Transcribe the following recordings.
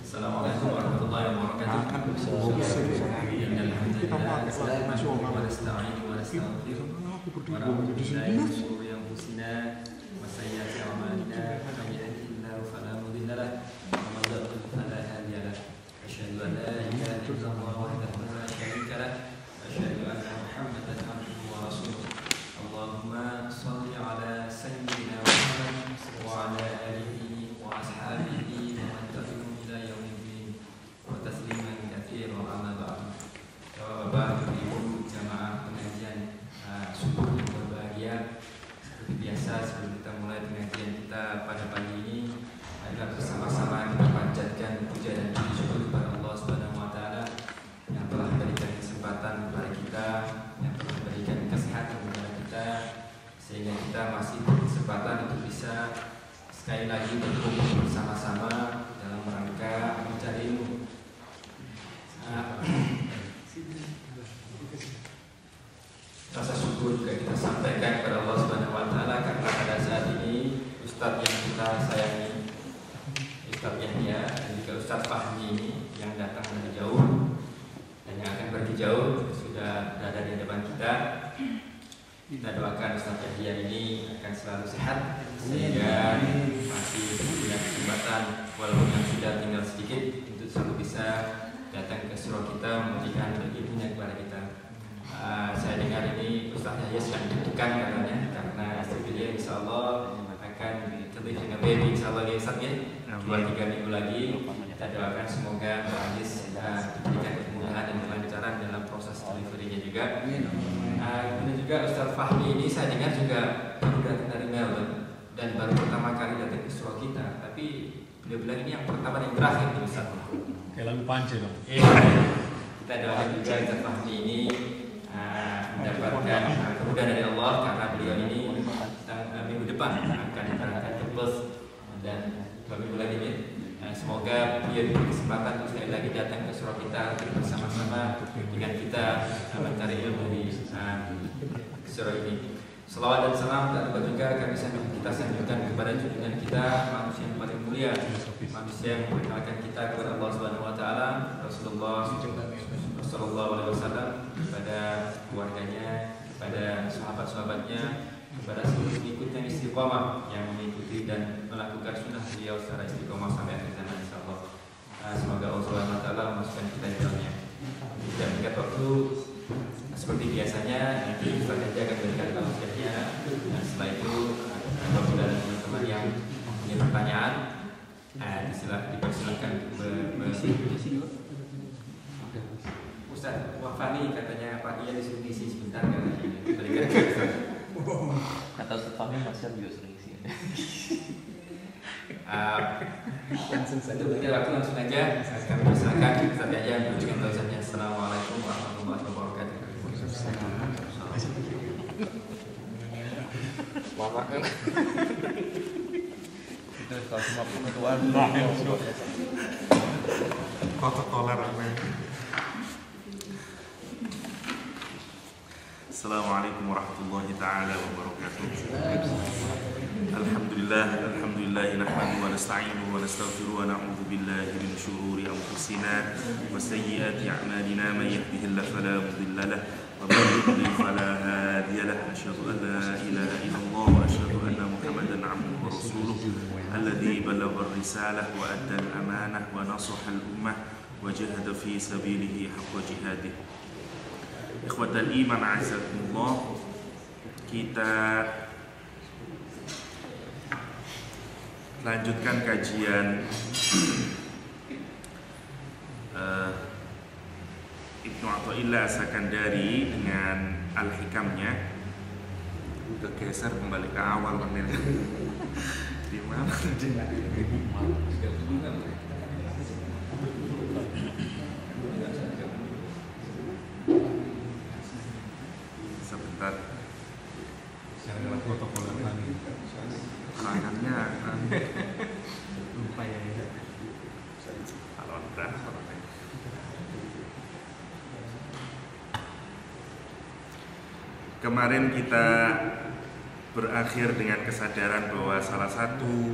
Assalamualaikum warahmatullahi wabarakatuh. Innal hamdalillah nahmaduhu wa nasta'inuhu wa nastaghfiruh wa na'udzu billahi min shururi anfusina wa sayyiati a'malina. Man yahdihillahu fala mudilla lahu wa man yudlil fala hadiya lahu. Asyhadu an la ilaha illallah wahdahu la syarika lahu wa asyhadu anna Muhammadan abduhu wa rasuluh. Allahumma shalli ala sayyidina Muhammad wa ala alihi wa ashabihi wa man tabi'ahum ila yaumiddin wa tasliman katsiran amma ba'du. Bapak Ibu jamaah pengajian syukur yang berbahagia, seperti biasa sebelum kita mulai pengajian kita pada pagi ini, agar bersama-sama kita panjatkan puja dan puji syukur kepada Allah Subhanahu wa taala yang telah memberikan kesempatan kepada kita, yang telah memberikan kesehatan kepada kita, sehingga kita masih berkesempatan untuk bisa sekali lagi berkumpul bersama-sama dalam rangka mencari ilmu. Rasa syukur juga kita sampaikan kepada Allah Subhanahu wa taala karena pada saat ini Ustadz yang kita sayangi, Ustadz Yahya dan juga Ustadz Fahmi ini yang datang dari jauh dan yang akan pergi jauh sudah berada di depan kita. Kita doakan Ustadz Yahya ini akan selalu sehat sehingga masih punya kesempatan walaupun yang sudah tinggal sedikit untuk selalu bisa datang ke surau kita memberikan ilmunya kepada kita. Saya dengar ini Ustaz Yahya sedang deg-degan katanya karena istri beliau insya Allah akan terlebih dengan baby insya Allah ya Ustaz ya 2-3 minggu lagi. Kita doakan semoga Mbak Anis diberikan kemudahan dan kelancaran dalam proses delivery-nya juga. Kemudian juga Ustaz Fahmi ini saya dengar juga baru datang dari Melbourne dan baru pertama kali datang ke surau kita, tapi beliau bilang ini yang pertama dan yang terakhir nih Ustaz. Kayak lagu Pance dong. Kita doakan juga Ustaz Fahmi ini mendapatkan kemudahan dari Allah karena beliau ini minggu depan akan diberangkatkan ke Perth dan minggu lagi ini semoga beliau diberi kesempatan untuk sekali lagi datang ke surau kita untuk bersama-sama dengan kita mencari ilmu di surau ini. Selawat dan salam tak lupa juga kita sanjungkan kepada junjungan kita, manusia yang paling mulia, manusia yang mengenalkan kita kepada Allah Subhanahu wa taala, Rasulullah sallallahu alaihi wasallam, kepada keluarganya, kepada sahabat-sahabatnya, kepada seluruh pengikutnya yang istiqomah yang mengikuti dan melakukan sunnah beliau secara istiqomah sampai akhir zaman insyaallah. Semoga Allah Subhanahu wa taala memasukkan kita di dalamnya. Dan dekat waktu seperti biasanya nanti Ustaz Yahya akan berikan tausiahnya dan setelah itu apabila ada teman-teman yang punya pertanyaan dipersilakan Ustaz Wafani katanya Pak Iya disuruh ngisi sebentar katanya berikan ke Ustaz. Kata Ustaz Fahmi masih juga sering ngisi. Langsung saja langsung aja kami persilakan Ustaz Yahya memberikan tausiahnya. Assalamualaikum warahmatullahi wabarakatuh. Bapak kan itu kalau cuma pengetahuan Kota toleran. Assalamualaikum warahmatullahi taala wabarakatuh. Alhamdulillah nahmaduhu wa nasta'inuhu wa nastaghfiruhu wa na'udzu billahi min shururi anfusina wa sayyiati a'malina. Man yahdihillahu fala mudilla lahu wa man yudlil fala hadiya lahu. Asyhadu an la ilaha illallah wa asyhadu anna Muhammadan 'abduhu wa rasuluh alladzi ballagha ar-risalah wa adda al-amanah wa nasaha al-ummah wa jahada fi sabilihi haqqa jihadih. Ikhwatal iman azakumullah, kita lanjutkan kajian Ibnu Athaillah As-Sakandari dengan Al-Hikamnya. Udah geser kembali ke awal bener. Di mana? Sebentar. Jangan protokol lagi. Tangannya Lupa ya. kalau udah kemarin kita berakhir dengan kesadaran bahwa salah satu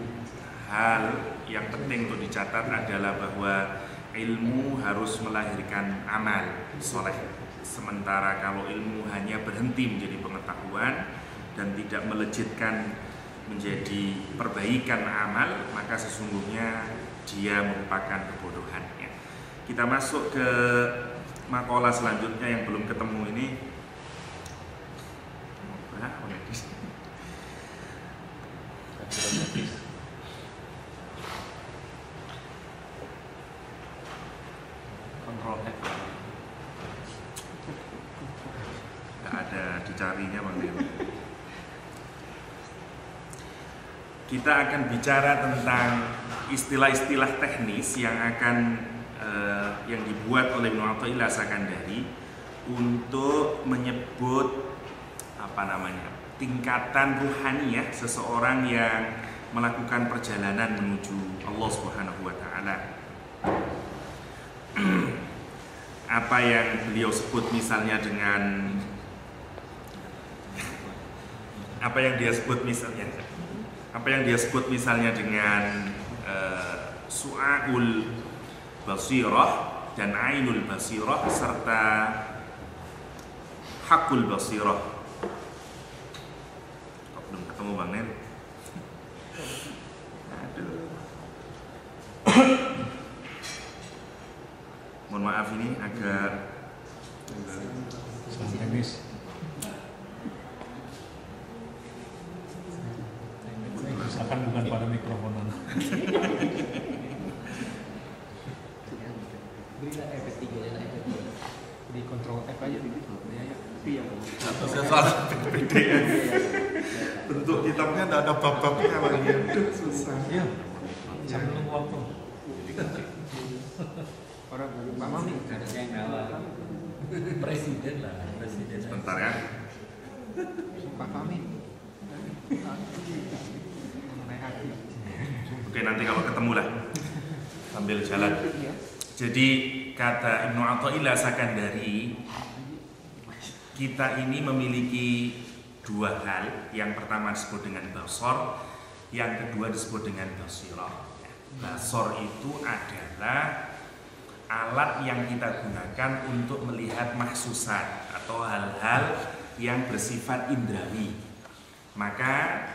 hal yang penting untuk dicatat adalah bahwa ilmu harus melahirkan amal soleh. Sementara kalau ilmu hanya berhenti menjadi pengetahuan dan tidak melejitkan menjadi perbaikan amal, maka sesungguhnya dia merupakan kebodohan. Kita masuk ke makalah selanjutnya yang belum ketemu ini. Kontrol F. Nggak ada dicarinya Bang Leo. Kita akan bicara tentang istilah-istilah teknis yang akan yang dibuat oleh Ibnu Athaillah Sakandari untuk menyebut tingkatan ruhaniyah seseorang yang melakukan perjalanan menuju Allah Subhanahu wa taala. Apa yang beliau sebut misalnya dengan apa yang dia sebut misalnya dengan su'aul basirah dan ainul basirah serta hakul basirah. Kok belum ketemu Bang Nen? Aduh. Mohon maaf ini agak teknis. Misalkan bukan pada mikrofonan. Berilah F3 ya, di kontrol F aja begitu. Ya. atau soal PDF. Bentuk kitabnya tidak ada bab-babnya lagi. Aduh, susah. Iya. Sambil nunggu waktu. Orang Pak Mami harusnya yang ngalah. Presiden lah, presiden. Sebentar ya. Pak Mami. Oke, nanti kalau ketemu lah sambil jalan. Jadi kata Ibnu Athaillah Sakandari, kita ini memiliki dua hal. Yang pertama disebut dengan basor, yang kedua disebut dengan basirah. Basor itu adalah alat yang kita gunakan untuk melihat mahsusat atau hal-hal yang bersifat indrawi. Maka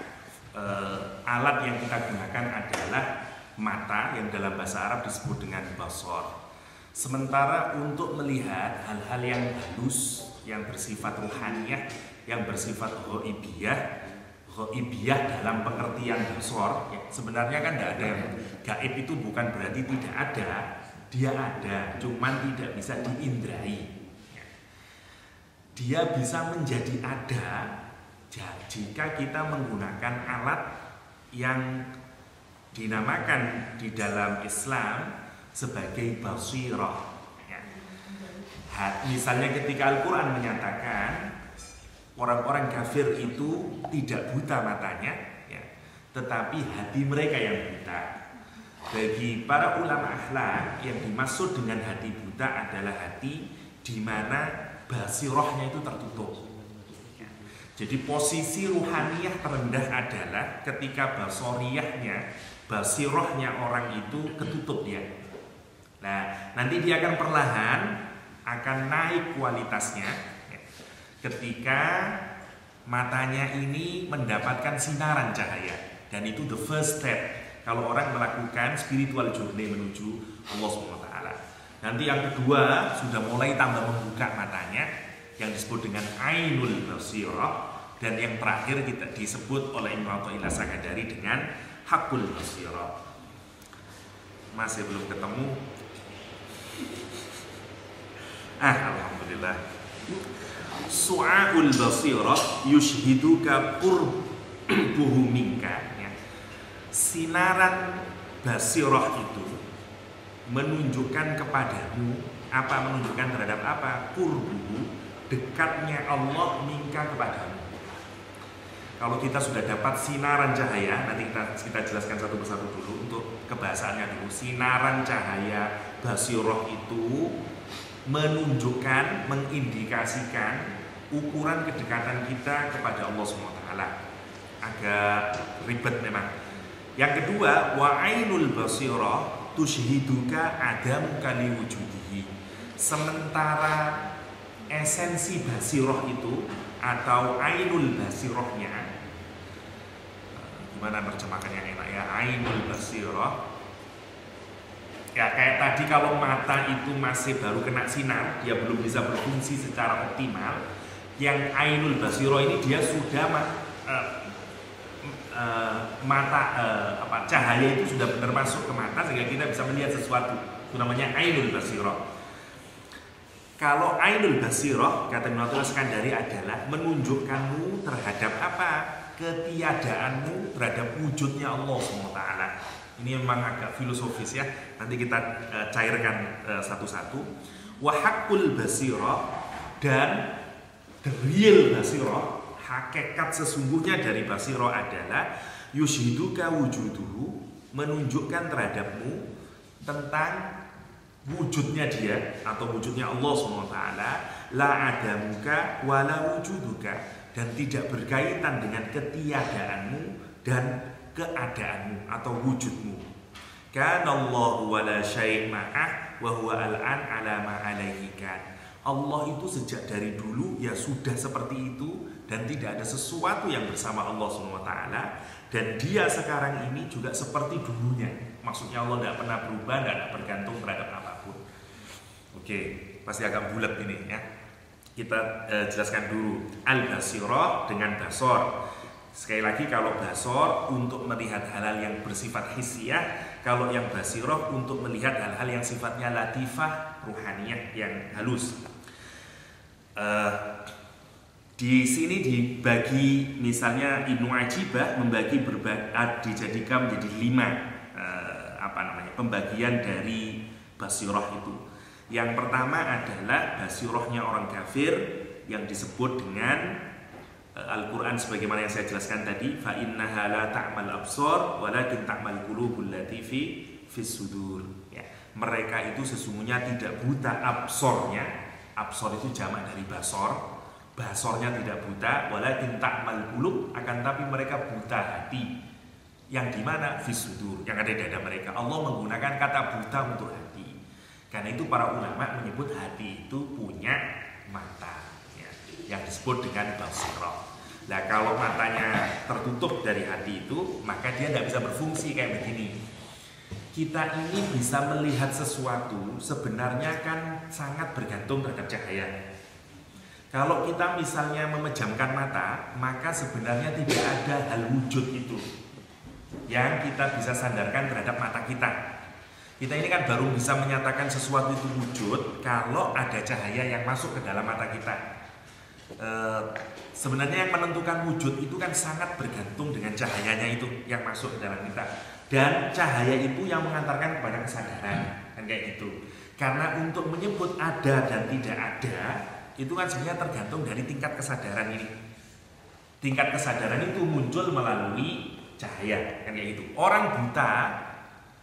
alat yang kita gunakan adalah mata, yang dalam bahasa Arab disebut dengan basor. Sementara untuk melihat hal-hal yang halus, yang bersifat ruhaniyah, yang bersifat ghaibiyah dalam pengertian basor, ya, sebenarnya kan tidak ada yang gaib. Itu bukan berarti tidak ada, dia ada, cuman tidak bisa diindrai. Dia bisa menjadi ada jika kita menggunakan alat yang dinamakan di dalam Islam sebagai basirah. Ya. Misalnya ketika Al-Quran menyatakan orang-orang kafir itu tidak buta matanya, ya, tetapi hati mereka yang buta. Bagi para ulama akhlak, yang dimaksud dengan hati buta adalah hati di mana basirahnya itu tertutup. Ya. Jadi posisi ruhaniyah terendah adalah ketika basirahnya orang itu ketutup dia. Nah, nanti dia akan perlahan akan naik kualitasnya ya, ketika matanya ini mendapatkan sinaran cahaya, dan itu the first step kalau orang melakukan spiritual journey menuju Allah SWT. Nanti yang kedua sudah mulai tambah membuka matanya, yang disebut dengan ainul basirah, dan yang terakhir kita disebut oleh Ibnu Athaillah Sakandari dengan hakul basirah. Masih belum ketemu. Alhamdulillah. Su'aul basirah yushhiduka qurbuhu minka. Sinaran basirah itu menunjukkan kepadamu apa, menunjukkan terhadap apa? Qurbuhu, dekatnya Allah minka kepadamu. Kalau kita sudah dapat sinaran cahaya, nanti kita jelaskan satu persatu dulu untuk kebahasaannya dulu. Sinaran cahaya basirah itu menunjukkan, mengindikasikan ukuran kedekatan kita kepada Allah SWT. Agak ribet memang. Yang kedua, wa ainul basirah tushhiduka adamuka liwujudihi. Sementara esensi basirah itu atau ainul basirahnya, gimana terjemahkannya enak ya, ainul basirah ya kayak tadi kalau mata itu masih baru kena sinar, dia belum bisa berfungsi secara optimal. Yang ainul basirah ini dia sudah cahaya itu sudah benar masuk ke mata sehingga kita bisa melihat sesuatu. Itu namanya ainul basirah. Kalau ainul basirah kata Ibnu Athaillah Iskandari adalah menunjukkanmu terhadap apa? Ketiadaanmu terhadap wujudnya Allah SWT. Ini memang agak filosofis ya. Nanti kita cairkan satu-satu. Wa haqqul basirah, dan the real basirah, hakikat sesungguhnya dari basirah adalah yushhiduka wujuduhu, menunjukkan terhadapmu tentang wujudnya dia atau wujudnya Allah SWT, la adamuka wala wujuduka, dan tidak berkaitan dengan ketiadaanmu dan keadaanmu atau wujudmu. Kana Allahu wala syai' ma'ah wa huwa al'an ala ma alaihi kan. Allah itu sejak dari dulu ya sudah seperti itu dan tidak ada sesuatu yang bersama Allah SWT, dan dia sekarang ini juga seperti dulunya. Maksudnya Allah tidak pernah berubah, tidak bergantung terhadap apapun. Oke, pasti agak bulat ini ya. Kita jelaskan dulu al-basirah dengan basor. Sekali lagi, kalau basor untuk melihat hal-hal yang bersifat hissiyah, kalau yang basirah untuk melihat hal-hal yang sifatnya latifah, ruhaniyah, yang halus. Di sini dibagi, misalnya Ibnu Ajibah membagi dijadikan menjadi 5 pembagian dari basirah itu. Yang pertama adalah basirahnya orang kafir yang disebut dengan Al-Quran sebagaimana yang saya jelaskan tadi, fa innaha la ta'mal absar walakin ta'mal qulubul lati fis sudur. Ya, mereka itu sesungguhnya tidak buta absornya. Absor itu jamak dari basor. Basornya tidak buta, walakin ta'mal qulub, akan tapi mereka buta hati. Yang dimana fis sudur, yang ada di dada mereka. Allah menggunakan kata buta untuk hati. Karena itu para ulama menyebut hati itu punya mata, ya, yang disebut dengan basirah. Nah, kalau matanya tertutup dari hati itu, maka dia tidak bisa berfungsi kayak begini. Kita ini bisa melihat sesuatu sebenarnya kan sangat bergantung terhadap cahaya. Kalau kita misalnya memejamkan mata, maka sebenarnya tidak ada hal wujud itu yang kita bisa sandarkan terhadap mata kita. Kita ini kan baru bisa menyatakan sesuatu itu wujud kalau ada cahaya yang masuk ke dalam mata kita. Sebenarnya yang menentukan wujud itu kan sangat bergantung dengan cahayanya itu yang masuk ke dalam kita, dan cahaya itu yang mengantarkan kepada kesadaran, kan kayak gitu. Karena untuk menyebut ada dan tidak ada itu kan sebenarnya tergantung dari tingkat kesadaran ini. Tingkat kesadaran itu muncul melalui cahaya, kan kayak gitu. Orang buta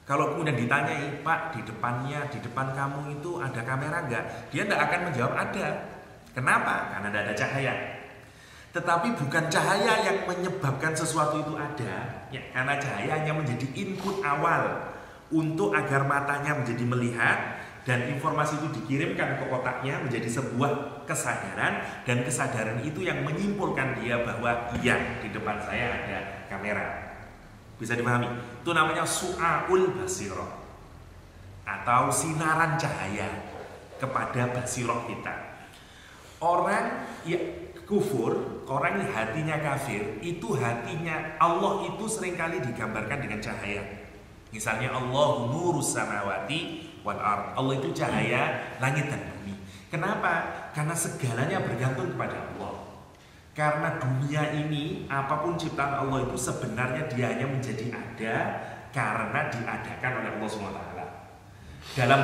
kalau kemudian ditanyai, Pak, di depan kamu itu ada kamera enggak? Dia tidak akan menjawab ada. Kenapa? Karena tidak ada cahaya. Tetapi bukan cahaya yang menyebabkan sesuatu itu ada, ya, karena cahaya hanya menjadi input awal untuk agar matanya menjadi melihat, dan informasi itu dikirimkan ke otaknya menjadi sebuah kesadaran, dan kesadaran itu yang menyimpulkan dia bahwa iya, di depan saya ada kamera. Bisa dipahami? Itu namanya su'aul basirah atau sinaran cahaya kepada basirah kita. Orang ya kufur, orang yang hatinya kafir, itu hatinya Allah itu seringkali digambarkan dengan cahaya. Misalnya Allahu nurus samawati wal ard. Allah itu cahaya langit dan bumi. Kenapa? Karena segalanya bergantung kepada Allah. Karena dunia ini, apapun ciptaan Allah itu sebenarnya dia hanya menjadi ada karena diadakan oleh Allah SWT. Dalam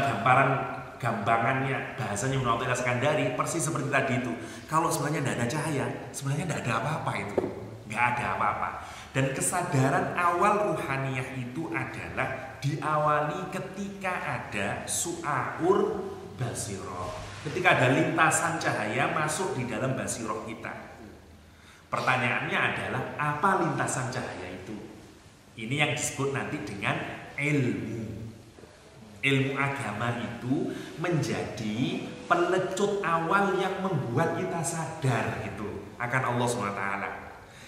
gambarannya, bahasanya Ibnu Athaillah Iskandari persis seperti tadi itu. Kalau sebenarnya tidak ada cahaya, sebenarnya tidak ada apa-apa itu, nggak ada apa-apa. Dan kesadaran awal ruhaniyah itu adalah diawali ketika ada su'aur basirah, ketika ada lintasan cahaya masuk di dalam basirah kita. Pertanyaannya adalah apa lintasan cahaya itu? Ini yang disebut nanti dengan ilmu. Ilmu agama itu menjadi pelecut awal yang membuat kita sadar gitu akan Allah SWT.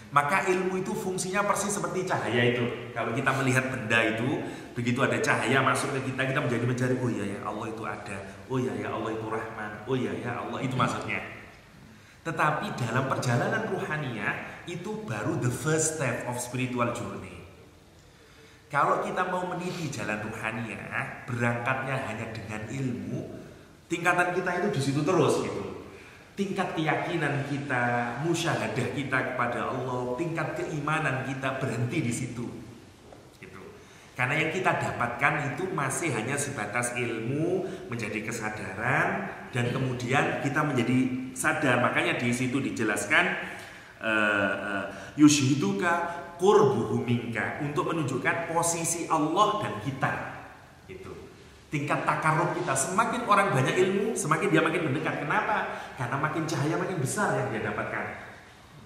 Maka ilmu itu fungsinya persis seperti cahaya itu. Kalau kita melihat benda itu, begitu ada cahaya masuk ke kita, kita menjadi mencari, oh iya ya Allah itu ada, oh iya ya Allah itu Rahman, oh iya ya Allah itu maksudnya. Tetapi dalam perjalanan ruhaniyah itu baru the first step of spiritual journey. Kalau kita mau meniti jalan ruhaniyah, berangkatnya hanya dengan ilmu, tingkatan kita itu di situ terus gitu. Tingkat keyakinan kita, musyahadah kita kepada Allah, tingkat keimanan kita berhenti di situ. Gitu. Karena yang kita dapatkan itu masih hanya sebatas ilmu, menjadi kesadaran, dan kemudian kita menjadi sadar. Makanya di situ dijelaskan yushhiduka qurbuhu minka, untuk menunjukkan posisi Allah dan kita. Itu. Tingkat takarrub kita, semakin orang banyak ilmu, semakin dia makin mendekat. Kenapa? Karena makin cahaya makin besar yang dia dapatkan.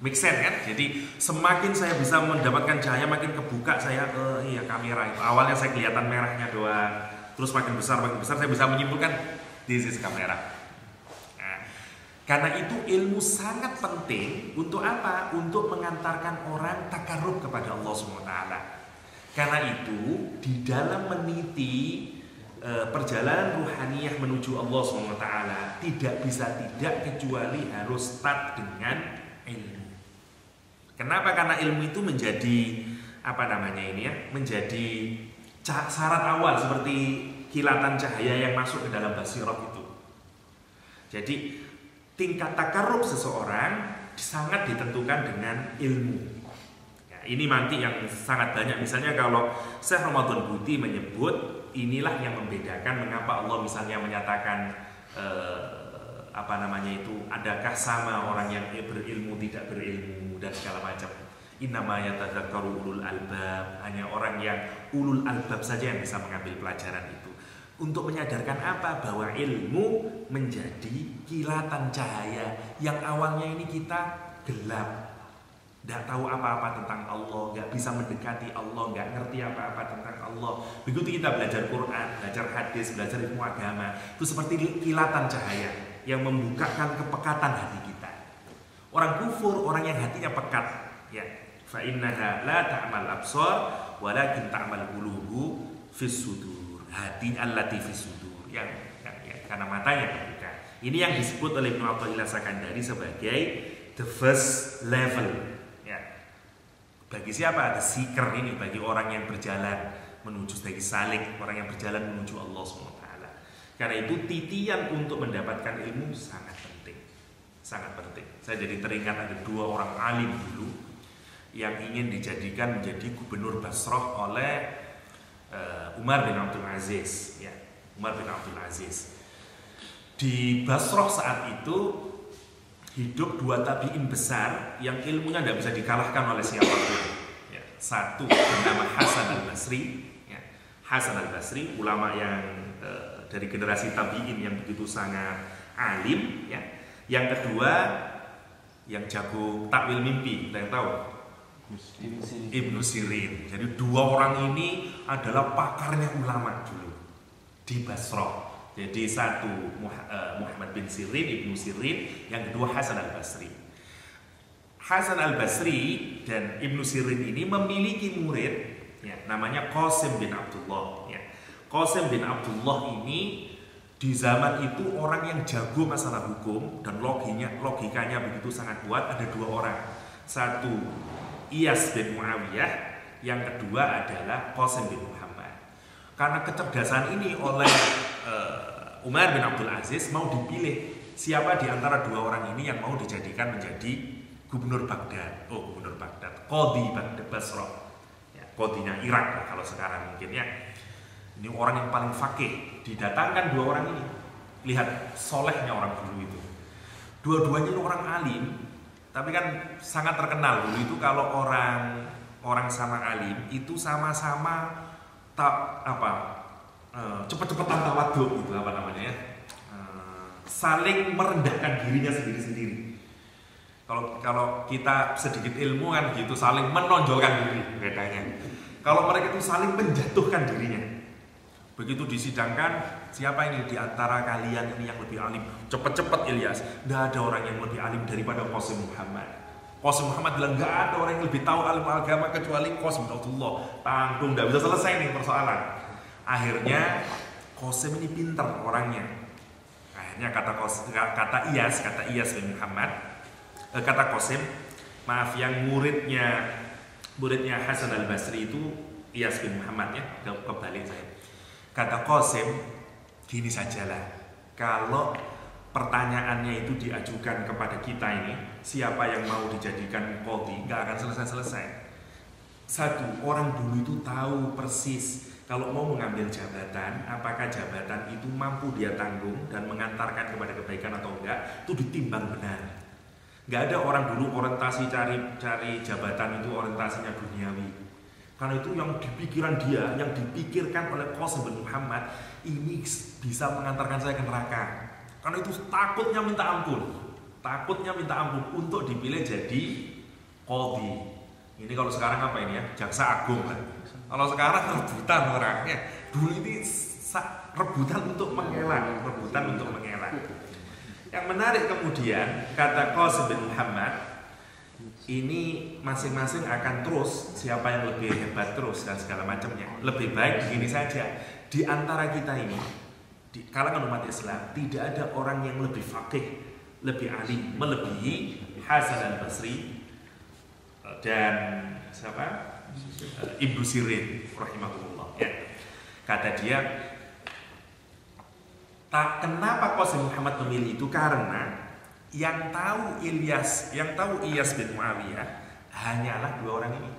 Make sense kan? Jadi semakin saya bisa mendapatkan cahaya, makin kebuka saya, iya kamera itu. Awalnya saya kelihatan merahnya doang, terus makin besar saya bisa menyimpulkan this is kamera. Nah, karena itu ilmu sangat penting untuk apa? Untuk mengantarkan orang takarrub kepada Allah SWT. Karena itu di dalam meniti perjalanan ruhaniyah menuju Allah SWT tidak bisa tidak kecuali harus start dengan ilmu. Kenapa? Karena ilmu itu menjadi menjadi syarat awal seperti kilatan cahaya yang masuk ke dalam basirah itu. Jadi tingkat takarrub seseorang sangat ditentukan dengan ilmu. Ya, ini nanti yang sangat banyak. Misalnya kalau Syekh Ramadan Buti menyebut, inilah yang membedakan mengapa Allah misalnya menyatakan adakah sama orang yang berilmu tidak berilmu dan segala macam. Innama yatadzakkaru ulul albab, hanya orang yang ulul albab saja yang bisa mengambil pelajaran itu. Untuk menyadarkan apa? Bahwa ilmu menjadi kilatan cahaya yang awalnya ini kita gelap, tidak tahu apa-apa tentang Allah, nggak bisa mendekati Allah, nggak ngerti apa-apa tentang Allah. Begitu kita belajar Quran, belajar hadis, belajar ilmu agama, itu seperti kilatan cahaya yang membukakan kepekatan hati kita. Orang kufur, orang yang hatinya pekat, ya, fa innaha la ta'mal absar, walakin ta'mal qulubu fis sudur. Hati allati fis sudur, yang karena matanya terbuka. Ini yang disebut oleh Ibnu Athaillah Sakandari sebagai the first level. Bagi siapa? The seeker ini, bagi orang yang berjalan menuju dari salik, orang yang berjalan menuju Allah SWT. Karena itu titian untuk mendapatkan ilmu sangat penting. Sangat penting. Saya jadi teringat ada dua orang alim dulu yang ingin dijadikan menjadi gubernur Basrah oleh Umar bin Abdul Aziz. Ya, Umar bin Abdul Aziz. Di Basrah saat itu hidup dua tabi'in besar yang ilmunya tidak bisa dikalahkan oleh siapapun. Ya, satu bernama Hasan al-Basri. Ya, Hasan al-Basri, ulama yang dari generasi tabi'in yang begitu sangat alim. Ya. Yang kedua, yang jago takwil mimpi, kita yang tahu? Ibnu Sirin. Jadi dua orang ini adalah pakarnya ulama dulu di Basrah. Jadi satu Muhammad bin Sirin, Ibnu Sirin, yang kedua Hasan al-Basri. Hasan al-Basri dan Ibnu Sirin ini memiliki murid, ya, namanya Qasim bin Abdullah. Ya. Qasim bin Abdullah ini di zaman itu orang yang jago masalah hukum dan logikanya begitu sangat kuat. Ada dua orang, satu Iyas bin Muawiyah, yang kedua adalah Qasim bin Muhammad. Karena kecerdasan ini oleh Umar bin Abdul Aziz mau dipilih siapa di antara dua orang ini yang mau dijadikan menjadi gubernur Baghdad. Oh, gubernur Baghdad, Qadhi Baghdad Basrah. Ya, Qadhinya Irak lah kalau sekarang mungkin ya. Ini orang yang paling fakih. Didatangkan dua orang ini. Lihat solehnya orang dulu itu. Dua-duanya orang alim, tapi kan sangat terkenal dulu itu kalau orang sama alim itu sama-sama cepet-cepetan tawadhu gitu, saling merendahkan dirinya sendiri-sendiri. Kalau kita sedikit ilmu kan gitu, saling menonjolkan diri bedanya. Kalau mereka itu saling menjatuhkan dirinya. Begitu disidangkan, siapa ini di antara kalian ini yang lebih alim? Cepet-cepet Ilyas. Tidak ada orang yang lebih alim daripada Qasim Muhammad. Qasim Muhammad bilang nggak ada orang yang lebih tahu alim agama kecuali Qasim Abdullah. Tanggung, nggak bisa selesai nih persoalan. Akhirnya Qasim ini pinter orangnya. Akhirnya kata Iyas bin Muhammad, kata Qasim, maaf, yang muridnya Hasan al-Basri itu Iyas bin Muhammad ya, kebalik saya. Kata Qasim, gini sajalah, kalau pertanyaannya itu diajukan kepada kita ini, siapa yang mau dijadikan qadhi, nggak akan selesai-selesai. Satu, orang dulu itu tahu persis kalau mau mengambil jabatan, apakah jabatan itu mampu dia tanggung dan mengantarkan kepada kebaikan atau enggak, itu ditimbang benar. Nggak ada orang dulu orientasi cari jabatan itu orientasinya duniawi. Karena itu yang di pikiran dia, yang dipikirkan oleh Qasim bin Muhammad, ini bisa mengantarkan saya ke neraka. Karena itu takutnya minta ampun untuk dipilih jadi qadhi. Ini kalau sekarang apa ini ya, jaksa agung kan. Kalau sekarang rebutan orangnya, dulu ini rebutan untuk mengelak. Yang menarik kemudian kata Qasim bin Muhammad, ini masing-masing akan terus siapa yang lebih hebat terus dan segala macamnya. Lebih baik begini saja, di antara kita ini, di kalangan umat Islam, tidak ada orang yang lebih faqih, lebih alim, melebihi Hasan al-Basri dan siapa? Ibnu Sirin rahimahullah ya. Kata dia, kenapa Qasim Muhammad memilih itu? Karena yang tahu Iyas bin Muawiyah hanyalah dua orang ini.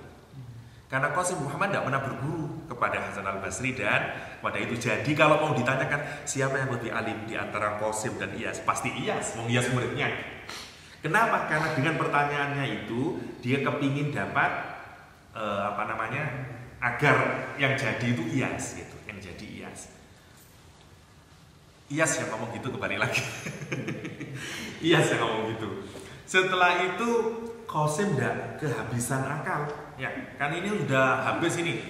Karena Qasim Muhammad tidak pernah berguru kepada Hasan al-Basri dan pada itu. Jadi kalau mau ditanyakan siapa yang lebih alim di antara Qasim dan Iyas, pasti Iyas, Iyas muridnya. Kenapa? Karena dengan pertanyaannya itu dia kepingin dapat agar yang jadi itu Iyas gitu, yang jadi Iyas. Iyas yang ngomong gitu, kembali lagi. Iyas yang ngomong gitu. Setelah itu Qasim udah kehabisan akal. Ya, kan ini udah habis ini.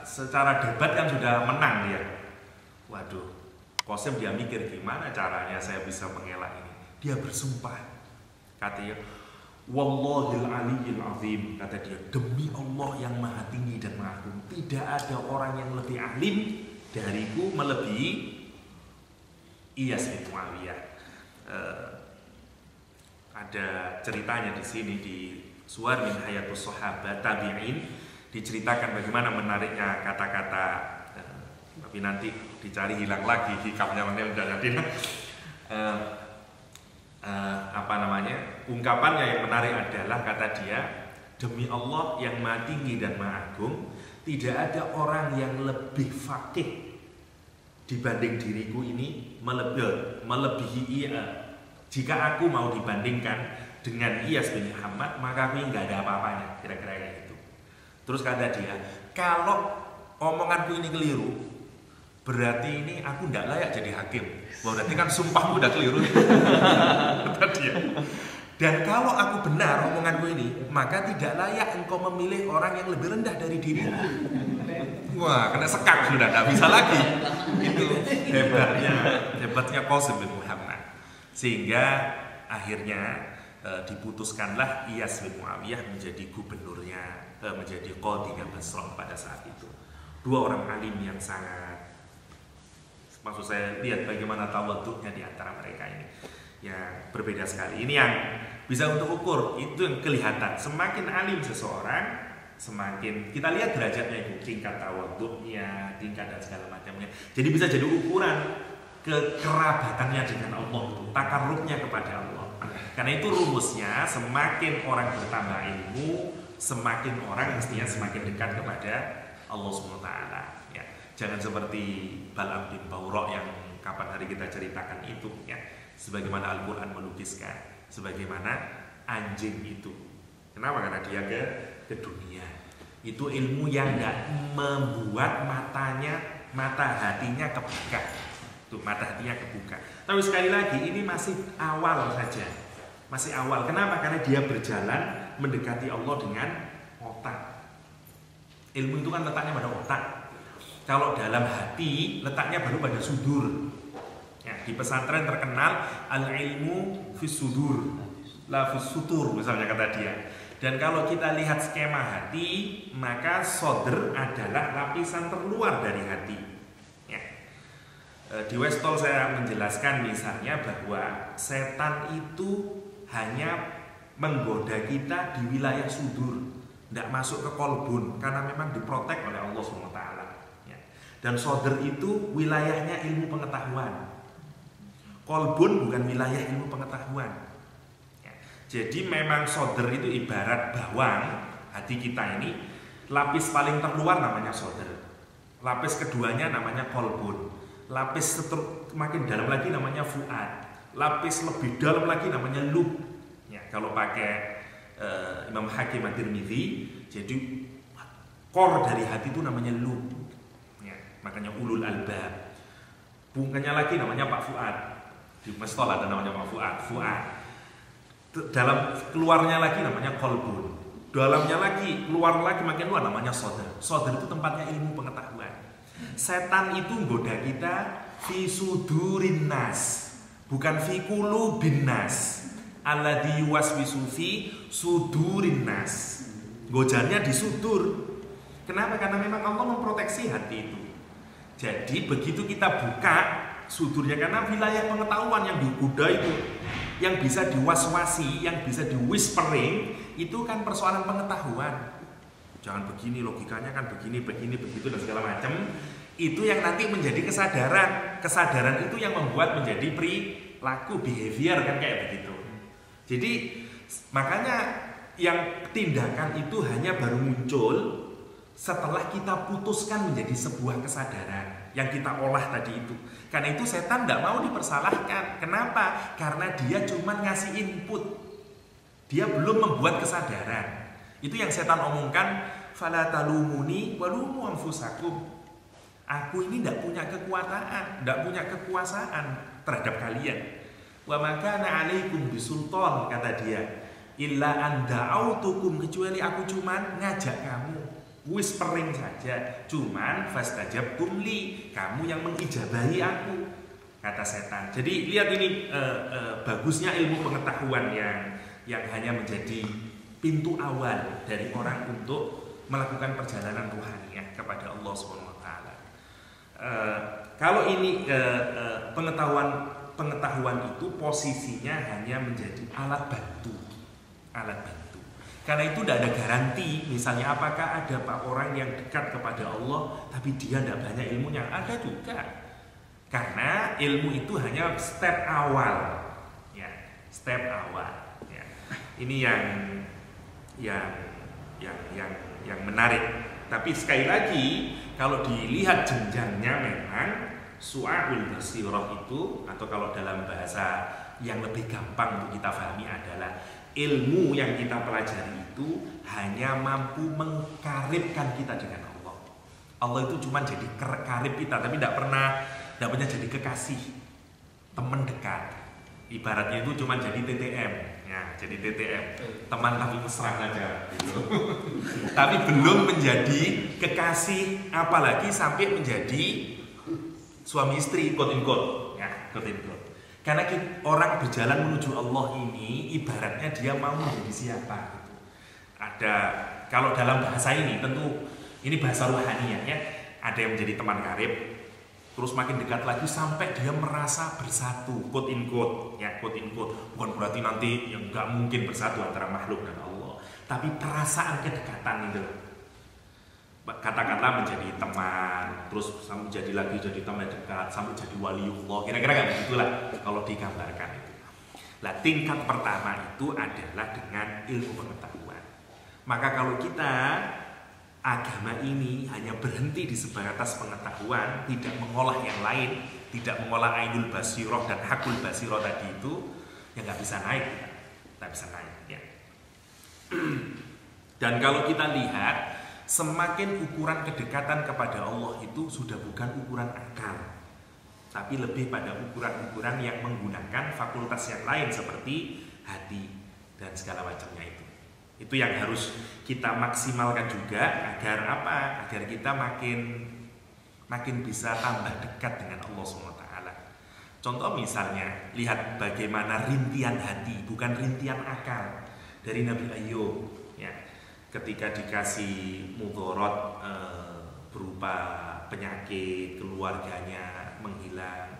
Secara debat kan sudah menang dia. Waduh, Qasim dia mikir gimana caranya saya bisa mengelak ini. Dia bersumpah. Katanya, Wallahil aliyyil azim, kata dia, demi Allah yang maha tinggi dan maha agung, tidak ada orang yang lebih alim dariku melebihi Iyas bin Muawiyah. Ada ceritanya di sini di Suwar min Hayatus Sahabat Tabi'in, diceritakan bagaimana menariknya kata-kata, tapi nanti dicari hilang lagi hikamnya mana udah jadi. Ungkapannya yang menarik adalah, kata dia, demi Allah yang maha tinggi dan maha agung, tidak ada orang yang lebih faqih dibanding diriku ini melebihi jika aku mau dibandingkan dengan Iyas bin Muhammad, maka aku nggak ada apa-apanya, kira-kira kayak gitu. Terus kata dia, kalau omonganku ini keliru, berarti ini aku nggak layak jadi hakim. Berarti kan sumpahku udah keliru. Kata dia. Dan kalau aku benar omonganku ini, maka tidak layak engkau memilih orang yang lebih rendah dari dirimu. Wah, kena sekak sudah, nggak bisa lagi. Itu hebatnya Qasim bin Muhammad. Sehingga akhirnya diputuskanlah Iyas bin Muawiyah menjadi gubernurnya, menjadi qadhinya Basrah pada saat itu. Dua orang alim yang sangat, maksud saya lihat bagaimana tawaduknya di antara mereka ini, yang berbeda sekali. Ini yang bisa untuk ukur, itu yang kelihatan. Semakin alim seseorang, semakin kita lihat derajatnya itu, tingkat tawaduknya, tingkat dan segala macamnya. Jadi bisa jadi ukuran kekerabatannya dengan Allah, takarrubnya kepada Allah. Karena itu rumusnya, semakin orang bertambah ilmu, semakin orang mestinya semakin dekat kepada Allah SWT. Ya, jangan seperti Bal'am bin Bawra yang kapan hari kita ceritakan itu, ya. Sebagaimana Al-Quran melukiskan, sebagaimana anjing itu. Kenapa? Karena dia ke dunia. Itu ilmu yang tidak membuat mata hatinya kebuka. Tuh, mata hatinya kebuka. Tapi sekali lagi ini masih awal saja. Masih awal. Kenapa? Karena dia berjalan mendekati Allah dengan otak. Ilmu itu kan letaknya pada otak. Kalau dalam hati letaknya baru pada sudur. Ya, di pesantren terkenal al-ilmu fis sudur, la fis sutur misalnya kata dia. Dan kalau kita lihat skema hati, maka sodr adalah lapisan terluar dari hati. Ya. Di Westall saya menjelaskan misalnya bahwa setan itu hanya menggoda kita di wilayah sudur, tidak masuk ke kolbun karena memang diprotek oleh Allah SWT. Ya. Dan sodr itu wilayahnya ilmu pengetahuan. Kolbun bukan wilayah ilmu pengetahuan. Jadi memang sodr itu ibarat bawang hati kita ini, lapis paling terluar namanya sodr, lapis keduanya namanya kolbun, lapis makin dalam lagi namanya fuad, lapis lebih dalam lagi namanya lub. Ya, kalau pakai Imam Hakim At-Tirmidzi, jadi core dari hati itu namanya lub. Ya, makanya ulul albab. Bunganya lagi namanya Pak Fuad. Di Mestol ada namanya Pak Fuad. Fuad. Dalam keluarnya lagi namanya kolbun, dalamnya lagi keluar lagi makin luar namanya sodr. Sodr itu tempatnya ilmu pengetahuan. Setan itu menggoda kita fi sudurin nas, bukan fi qulubin nas. Alladzi yuwaswisu fi sudurin nas. Godanya di sudur. Kenapa? Karena memang Allah memproteksi hati itu. Jadi begitu kita buka sudurnya, karena wilayah pengetahuan yang digoda itu, yang bisa diwaswasi, yang bisa di whispering, itu kan persoalan pengetahuan. Jangan begini, logikanya kan begini, begitu dan segala macam. Itu yang nanti menjadi kesadaran. Kesadaran itu yang membuat menjadi perilaku, behavior kan kayak begitu. Jadi makanya yang tindakan itu hanya baru muncul setelah kita putuskan menjadi sebuah kesadaran yang kita olah tadi itu. Karena itu setan tidak mau dipersalahkan. Kenapa? Karena dia cuma ngasih input, dia belum membuat kesadaran. Itu yang setan omongkan, fala talumuni walumu anfusakum. Aku ini tidak punya kekuasaan, tidak punya kekuasaan terhadap kalian. Wa makana alaikum bisultan, kata dia, illa an da'autukum, kecuali aku cuma ngajak kamu, whispering saja, cuman fastajabtum li, kamu yang mengijabahi aku, kata setan. Jadi lihat ini bagusnya ilmu pengetahuan yang hanya menjadi pintu awal dari orang untuk melakukan perjalanan rohani kepada Allah SWT. Kalau ini pengetahuan itu posisinya hanya menjadi alat bantu. Karena itu tidak ada garansi, misalnya apakah ada orang yang dekat kepada Allah tapi dia tidak banyak ilmunya, ada juga. Karena ilmu itu hanya step awal, ya, step awal. Ya. Ini yang menarik. Tapi sekali lagi, kalau dilihat jenjangnya memang su'aul basirah itu, atau kalau dalam bahasa yang lebih gampang untuk kita pahami adalah ilmu yang kita pelajari itu hanya mampu mengkaribkan kita dengan Allah. Allah itu cuma jadi karib kita, tapi tidak pernah jadi kekasih, teman dekat. Ibaratnya itu cuma jadi TTM, ya, jadi TTM, teman tapi mesra saja, gitu. Tapi belum menjadi kekasih, apalagi sampai menjadi suami istri, quote in quote, ya, quote in quote. Karena orang berjalan menuju Allah ini ibaratnya dia mau menjadi siapa gitu. Ada, kalau dalam bahasa ini tentu ini bahasa rohani ya, ada yang menjadi teman karib, terus makin dekat lagi sampai dia merasa bersatu, quote in quote, ya, quote in quote. Bukan berarti nanti yang nggak mungkin bersatu antara makhluk dan Allah, tapi perasaan kedekatan itu. Katakanlah menjadi teman, terus sampai jadi lagi jadi teman dekat, sampai jadi waliullah, kira-kira kayak begitulah kalau digambarkan itu. Nah, tingkat pertama itu adalah dengan ilmu pengetahuan. Maka kalau kita agama ini hanya berhenti di sebatas pengetahuan, tidak mengolah yang lain, tidak mengolah ainul basirah dan hakul basirah tadi itu, ya nggak bisa naik, ya. Dan kalau kita lihat, semakin ukuran kedekatan kepada Allah itu sudah bukan ukuran akal, tapi lebih pada ukuran-ukuran yang menggunakan fakultas yang lain seperti hati dan segala macamnya itu. Itu yang harus kita maksimalkan juga agar apa? Agar kita makin bisa tambah dekat dengan Allah SWT. Contoh misalnya, lihat bagaimana rintihan hati, bukan rintihan akal dari Nabi Ayub ya. Ketika dikasih mudorot berupa penyakit, keluarganya menghilang,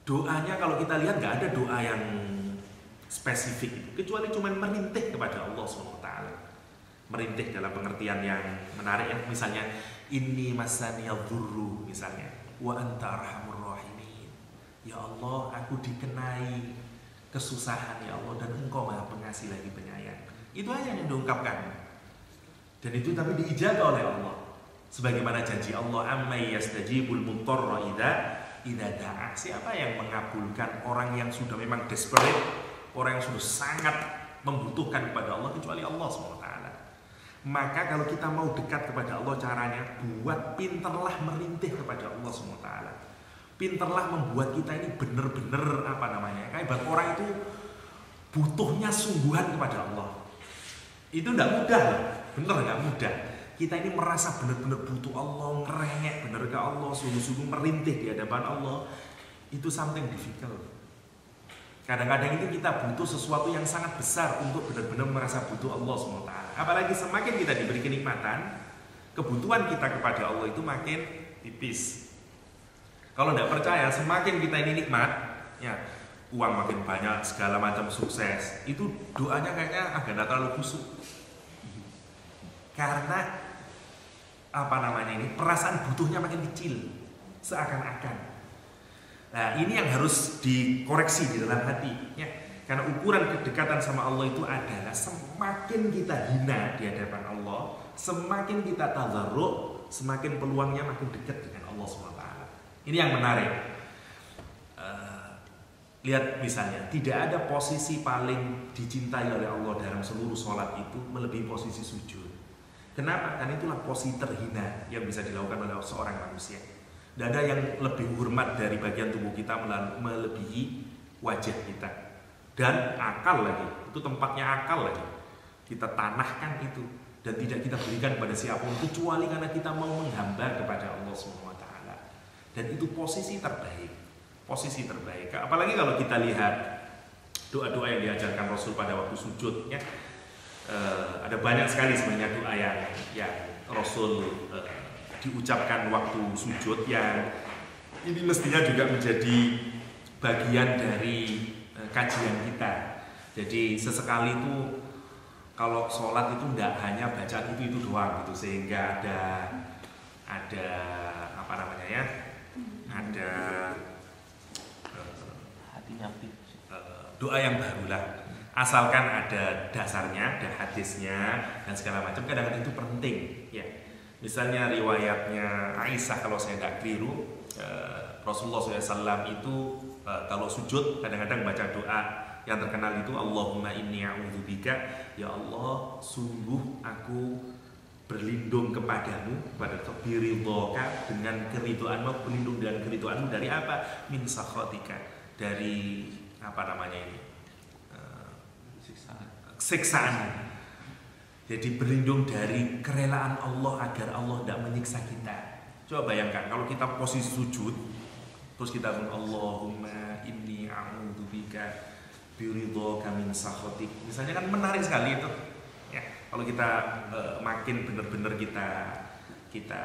doanya kalau kita lihat nggak ada doa yang spesifik kecuali cuma merintih kepada Allah SWT. Merintih dalam pengertian yang menarik ya, misalnya inni masaniyadh dhurru misalnya wa anta arhamur rahimin. Ya Allah, aku dikenai kesusahan ya Allah, dan Engkau Maha Pengasih lagi Penyayang. Itu aja yang diungkapkan. Dan itu tapi diijabah oleh Allah. Sebagaimana janji Allah, ammay yastajibul mudtarra idza da'a. Siapa yang mengabulkan orang yang sudah memang desperate, orang yang sudah sangat membutuhkan kepada Allah kecuali Allah SWT. Maka kalau kita mau dekat kepada Allah, caranya buat pinterlah merintih kepada Allah SWT. Pinterlah membuat kita ini benar-benar apa namanya, kayak orang itu butuhnya sungguhan kepada Allah. Itu tidak mudah, bener nggak mudah. Kita ini merasa benar-benar butuh Allah, ngerengek bener ke Allah, sungguh-sungguh merintih di hadapan Allah. Itu something difficult. Kadang-kadang itu kita butuh sesuatu yang sangat besar untuk benar-benar merasa butuh Allah SWT. Apalagi semakin kita diberi kenikmatan, kebutuhan kita kepada Allah itu makin tipis. Kalau tidak percaya, semakin kita ini nikmat, ya uang makin banyak, segala macam sukses, itu doanya kayaknya agak tidak terlalu khusyuk. Karena apa namanya ini, perasaan butuhnya makin kecil, seakan-akan. Nah, ini yang harus dikoreksi di dalam hati ya. Karena ukuran kedekatan sama Allah itu adalah semakin kita hina di hadapan Allah, semakin kita tadarruk, semakin peluangnya makin dekat dengan Allah SWT. Ini yang menarik. Lihat misalnya, tidak ada posisi paling dicintai oleh Allah dalam seluruh sholat itu melebihi posisi sujud. Kenapa? Karena itulah posisi terhina yang bisa dilakukan oleh seorang manusia. Tidak ada yang lebih hormat dari bagian tubuh kita melebihi wajah kita. Dan akal lagi, itu tempatnya akal lagi. Kita tanahkan itu dan tidak kita berikan pada siapapun kecuali karena kita mau menghamba kepada Allah SWT. Dan itu posisi terbaik. Posisi terbaik. Apalagi kalau kita lihat doa-doa yang diajarkan Rasul pada waktu sujud ya. Ada banyak sekali sebenarnya doa yang Rasul diucapkan waktu sujud yang ini mestinya juga menjadi bagian dari kajian kita. Jadi sesekali itu kalau sholat itu tidak hanya bacaan itu doang gitu, sehingga ada apa namanya ya, ada doa yang barulah, asalkan ada dasarnya, ada hadisnya dan segala macam. Kadang-kadang itu penting ya. Misalnya riwayatnya Aisyah kalau saya tidak keliru, Rasulullah SAW itu kalau sujud kadang-kadang baca doa yang terkenal itu, Allahumma inni a'udzubika, ya Allah sungguh aku berlindung kepadamu, kepada biridhoka, dengan keridhoanmu, berlindung dengan keridhoanmu dari apa? Min sakhatika, dari apa namanya ini, siksaan. Jadi berlindung dari kerelaan Allah agar Allah tidak menyiksa kita. Coba bayangkan kalau kita posisi sujud terus kita bilang Allahumma inni a'udzubika biridhoka min sakhatik. Misalnya kan menarik sekali itu. Ya, kalau kita makin benar-benar kita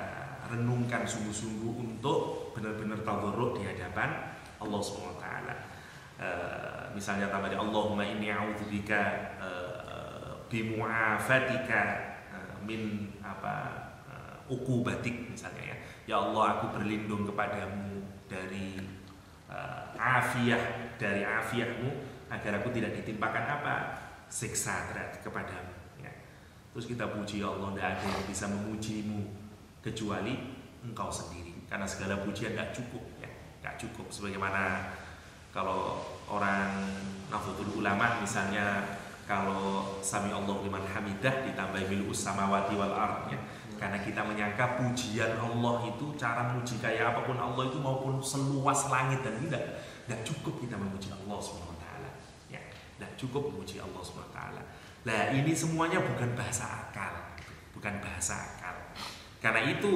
renungkan sungguh-sungguh untuk benar-benar tadarruk di hadapan Allah SWT. Misalnya tambah Allahumma inni a'udzubika bimu'afatika min uqubatik misalnya ya. Ya Allah, aku berlindung kepadamu dari dari afiahmu agar aku tidak ditimpakan apa? Siksa kepadamu ya. Terus kita puji Allah, tidak ada yang bisa memujimu kecuali engkau sendiri, karena segala pujian tidak cukup ya, tidak cukup. Sebagaimana kalau orang Nahdlatul Ulama misalnya, kalau sami Allahu liman hamidah ditambah mil'us samawati wal ard ya. Karena kita menyangka pujian Allah itu, cara memuji kayak apapun Allah itu maupun seluas langit dan tidak cukup kita memuji Allah SWT ya. Tidak cukup memuji Allah SWT. Nah, ini semuanya bukan bahasa akal, bukan bahasa akal. Karena itu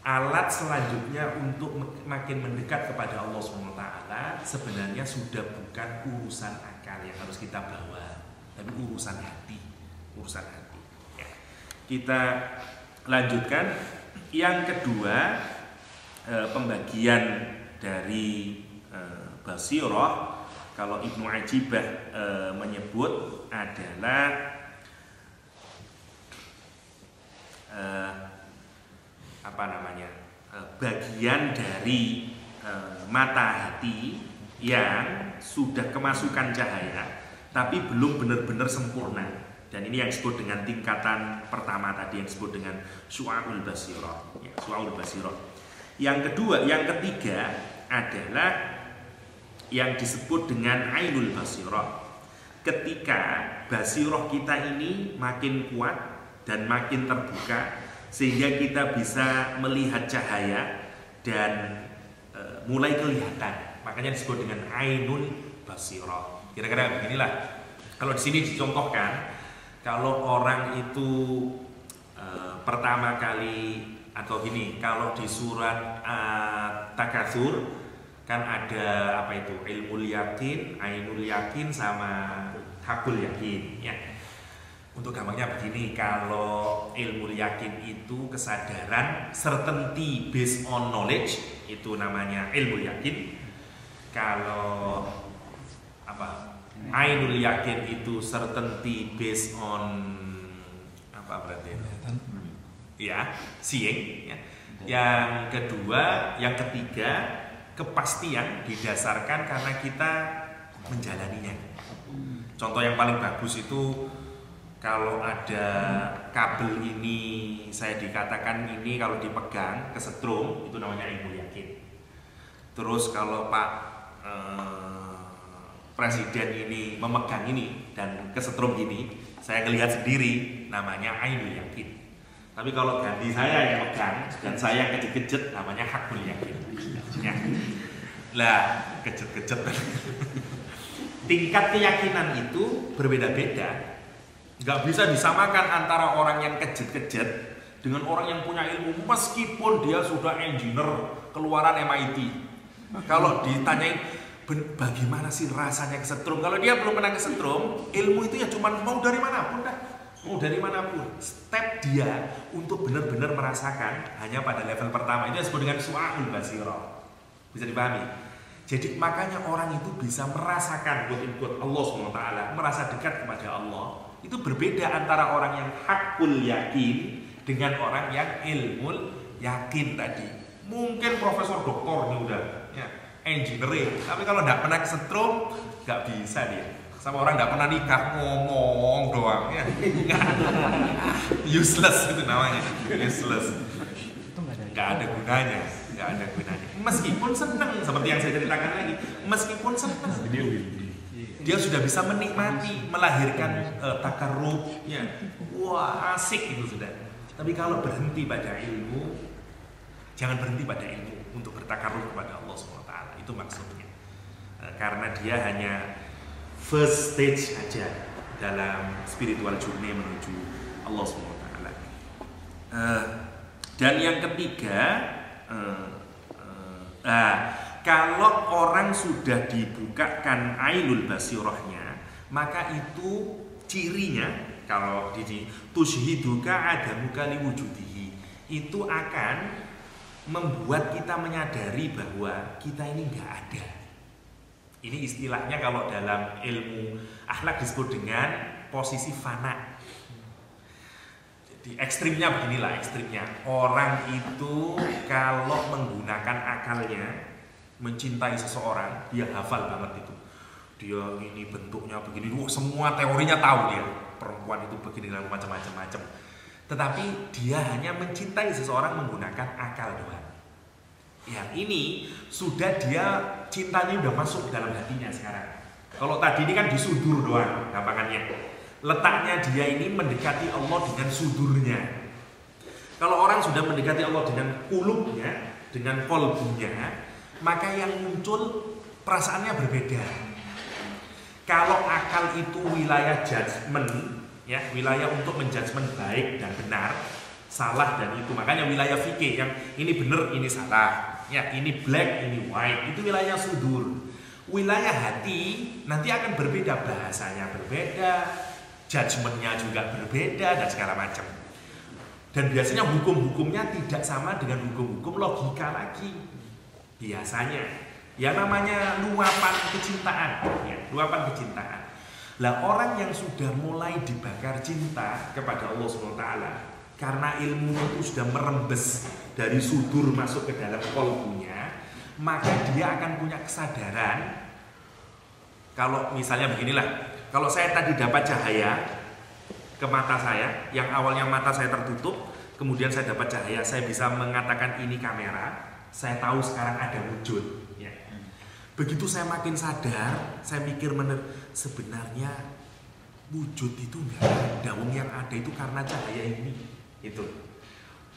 alat selanjutnya untuk makin mendekat kepada Allah SWT sebenarnya sudah bukan urusan akal yang harus kita bawa, tapi urusan hati, urusan hati. Ya. Kita lanjutkan. Yang kedua, pembagian dari basirah, kalau Ibnu Ajibah menyebut adalah bagian dari mata hati yang sudah kemasukan cahaya tapi belum benar-benar sempurna. Dan ini yang disebut dengan tingkatan pertama tadi, yang disebut dengan syu'aul basirah, ya, syu'aul basirah. Yang kedua, yang ketiga adalah yang disebut dengan ainul basirah. Ketika basirah kita ini makin kuat dan makin terbuka sehingga kita bisa melihat cahaya dan mulai kelihatan. Makanya disebut dengan ainul basirah. Kira-kira beginilah. Kalau di sini dicontohkan, kalau orang itu pertama kali atau gini, kalau di surat Takatsur kan ada apa itu, ilmul yakin, ainul yakin sama hakul yakin ya. Untuk gampangnya begini, kalau ilmul yakin itu kesadaran certainty based on knowledge, itu namanya ilmul yakin. Kalau apa, ainul yakin itu certainty based on apa berarti? Ya, seeing ya. Yang kedua, yang ketiga, kepastian didasarkan karena kita menjalaninya. Contoh yang paling bagus itu kalau ada kabel ini, saya dikatakan ini kalau dipegang kesetrum, itu namanya ilmu yakin. Terus kalau Pak Presiden ini memegang ini dan kesetrum gini, saya ngelihat sendiri, namanya ainul yakin. Tapi kalau ganti saya yang megang dan saya yang kejet-kejet, namanya hakul yakin. Ya. Lah, kejet-kejet. Tingkat keyakinan itu berbeda-beda. Nggak bisa disamakan antara orang yang kejet-kejet dengan orang yang punya ilmu meskipun dia sudah engineer keluaran MIT. Kalau ditanyain bagaimana sih rasanya kesetrum, kalau dia belum pernah kesetrum, ilmu itu ya cuma mau dari manapun dah, mau dari manapun. Step dia untuk benar-benar merasakan hanya pada level pertama, itu disebut dengan syu'aul basirah. Bisa dipahami? Jadi makanya orang itu bisa merasakan quote-unquote Allah SWT, merasa dekat kepada Allah. Itu berbeda antara orang yang hakul yakin dengan orang yang ilmul yakin tadi. Mungkin profesor doktor ini udah ya, engineering, tapi kalau nggak pernah kesetrum nggak bisa dia. Sama orang nggak pernah nikah, ngomong doang ya. Useless itu namanya, useless. Nggak ada gunanya, nggak ada gunanya. Meskipun senang, seperti yang saya ceritakan lagi, meskipun senang, dia sudah bisa menikmati, melahirkan takarrub, ya. Wah asik itu sudah. Tapi kalau berhenti pada ilmu, jangan berhenti pada ilmu untuk bertakarrub kepada Allah SWT. Itu maksudnya. Karena dia hanya first stage saja dalam spiritual journey menuju Allah SWT. Dan yang ketiga, kalau orang sudah dibukakan ainul basirahnya, maka itu cirinya, kalau di tushhiduka adamuka liwujudihi, itu akan membuat kita menyadari bahwa kita ini nggak ada. Ini istilahnya kalau dalam ilmu akhlak disebut dengan posisi fana. Jadi ekstrimnya beginilah, ekstrimnya orang itu kalau menggunakan akalnya mencintai seseorang, dia hafal banget itu. Dia ini bentuknya begini, semua teorinya tahu dia. Perempuan itu begini dan macam-macam. Tetapi dia hanya mencintai seseorang menggunakan akal doang. Yang ini sudah dia cintanya udah masuk dalam hatinya sekarang. Kalau tadi ini kan disudur doang, gampangannya. Letaknya dia ini mendekati Allah dengan sudurnya. Kalau orang sudah mendekati Allah dengan kulubnya, dengan kolbunya, maka yang muncul perasaannya berbeda. Kalau akal itu wilayah judgement, ya, wilayah untuk menjudgement baik dan benar, salah dan itu. Makanya wilayah fikih yang ini benar, ini salah, ya, ini black, ini white, itu wilayah sudur. Wilayah hati nanti akan berbeda, bahasanya berbeda, judgementnya juga berbeda dan segala macam. Dan biasanya hukum-hukumnya tidak sama dengan hukum-hukum logika lagi. Biasanya ya namanya luapan kecintaan, ya, luapan kecintaan. Lah orang yang sudah mulai dibakar cinta kepada Allah SWT karena ilmunya itu sudah merembes dari sudur masuk ke dalam kolbunya, maka dia akan punya kesadaran. Kalau misalnya beginilah, kalau saya tadi dapat cahaya ke mata saya, yang awalnya mata saya tertutup, kemudian saya dapat cahaya, saya bisa mengatakan ini kamera, saya tahu sekarang ada wujud, ya. Begitu saya makin sadar, saya mikir sebenarnya wujud itu enggak ada, yang ada itu karena cahaya ini, itu.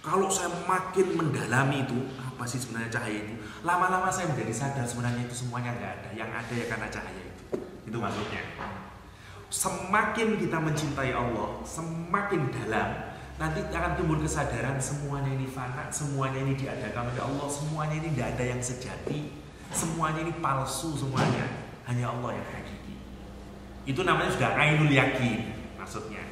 Kalau saya makin mendalami itu, apa sih sebenarnya cahaya itu? Lama-lama saya menjadi sadar sebenarnya itu semuanya enggak ada, yang ada ya karena cahaya itu. Itu maksudnya. Semakin kita mencintai Allah, semakin dalam, nanti akan timbul kesadaran semuanya ini fana, semuanya ini diadakan oleh Allah, semuanya ini tidak ada yang sejati, semuanya ini palsu, semuanya hanya Allah yang hakiki. Itu namanya sudah ainul yakin, maksudnya.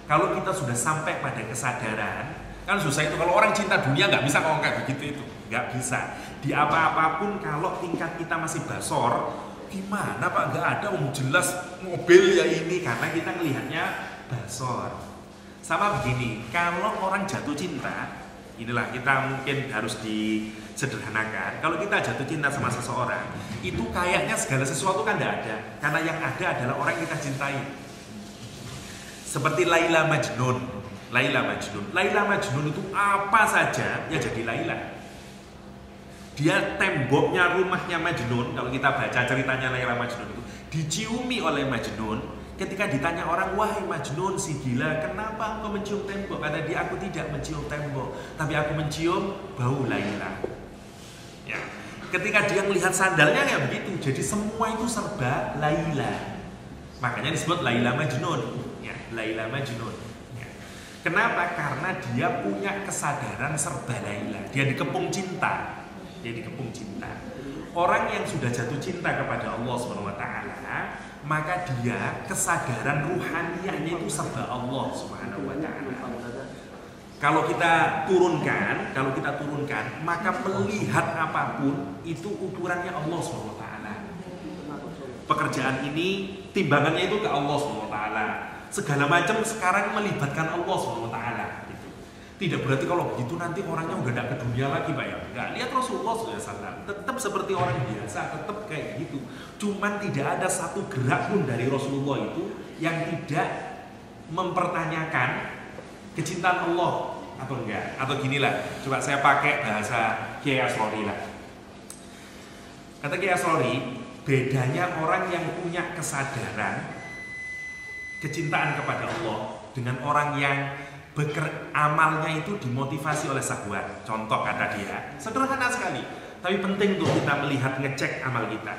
Kalau kita sudah sampai pada kesadaran, kan susah itu. Kalau orang cinta dunia nggak bisa ngomong kayak begitu, itu nggak bisa. Di apa-apapun kalau tingkat kita masih basor, gimana Pak, nggak ada, jelas mobil ya ini, karena kita melihatnya basor. Sama begini, kalau orang jatuh cinta, inilah kita mungkin harus disederhanakan. Kalau kita jatuh cinta sama seseorang, itu kayaknya segala sesuatu kan tidak ada, karena yang ada adalah orang yang kita cintai. Seperti Laila Majnun. Laila Majnun itu apa saja ya jadi Laila. Dia temboknya rumahnya Majnun, kalau kita baca ceritanya Laila Majnun itu diciumi oleh Majnun. Ketika ditanya orang, wahai Majnun si gila, kenapa engkau mencium tembok? Kata dia, aku tidak mencium tembok, tapi aku mencium bau Laila. Ya. Ketika dia melihat sandalnya ya begitu, jadi semua itu serba Laila. Makanya disebut Laila Majnun. Ya, Laila Majnun. Ya. Kenapa? Karena dia punya kesadaran serba Laila. Dia dikepung cinta. Dia dikepung cinta. Orang yang sudah jatuh cinta kepada Allah SWT, maka dia kesadaran ruhaniyahnya itu serba Allah SWT. Kalau kita turunkan, maka melihat apapun itu ukurannya Allah SWT. Pekerjaan ini timbangannya itu ke Allah SWT. Segala macam sekarang melibatkan Allah SWT. Tidak berarti kalau begitu nanti orangnya udah tidak ke dunia lagi Pak ya. Enggak, lihat Rasulullah SAW tetap seperti orang biasa, tetap kayak gitu. Cuman tidak ada satu gerak pun dari Rasulullah itu yang tidak mempertanyakan kecintaan Allah atau enggak. Atau ginilah, coba saya pakai bahasa Kiai Asrori lah. Kata Kiai Asrori, bedanya orang yang punya kesadaran kecintaan kepada Allah dengan orang yang amalnya itu dimotivasi oleh syahwat. Contoh kata dia, sederhana sekali, tapi penting untuk kita melihat, ngecek amal kita.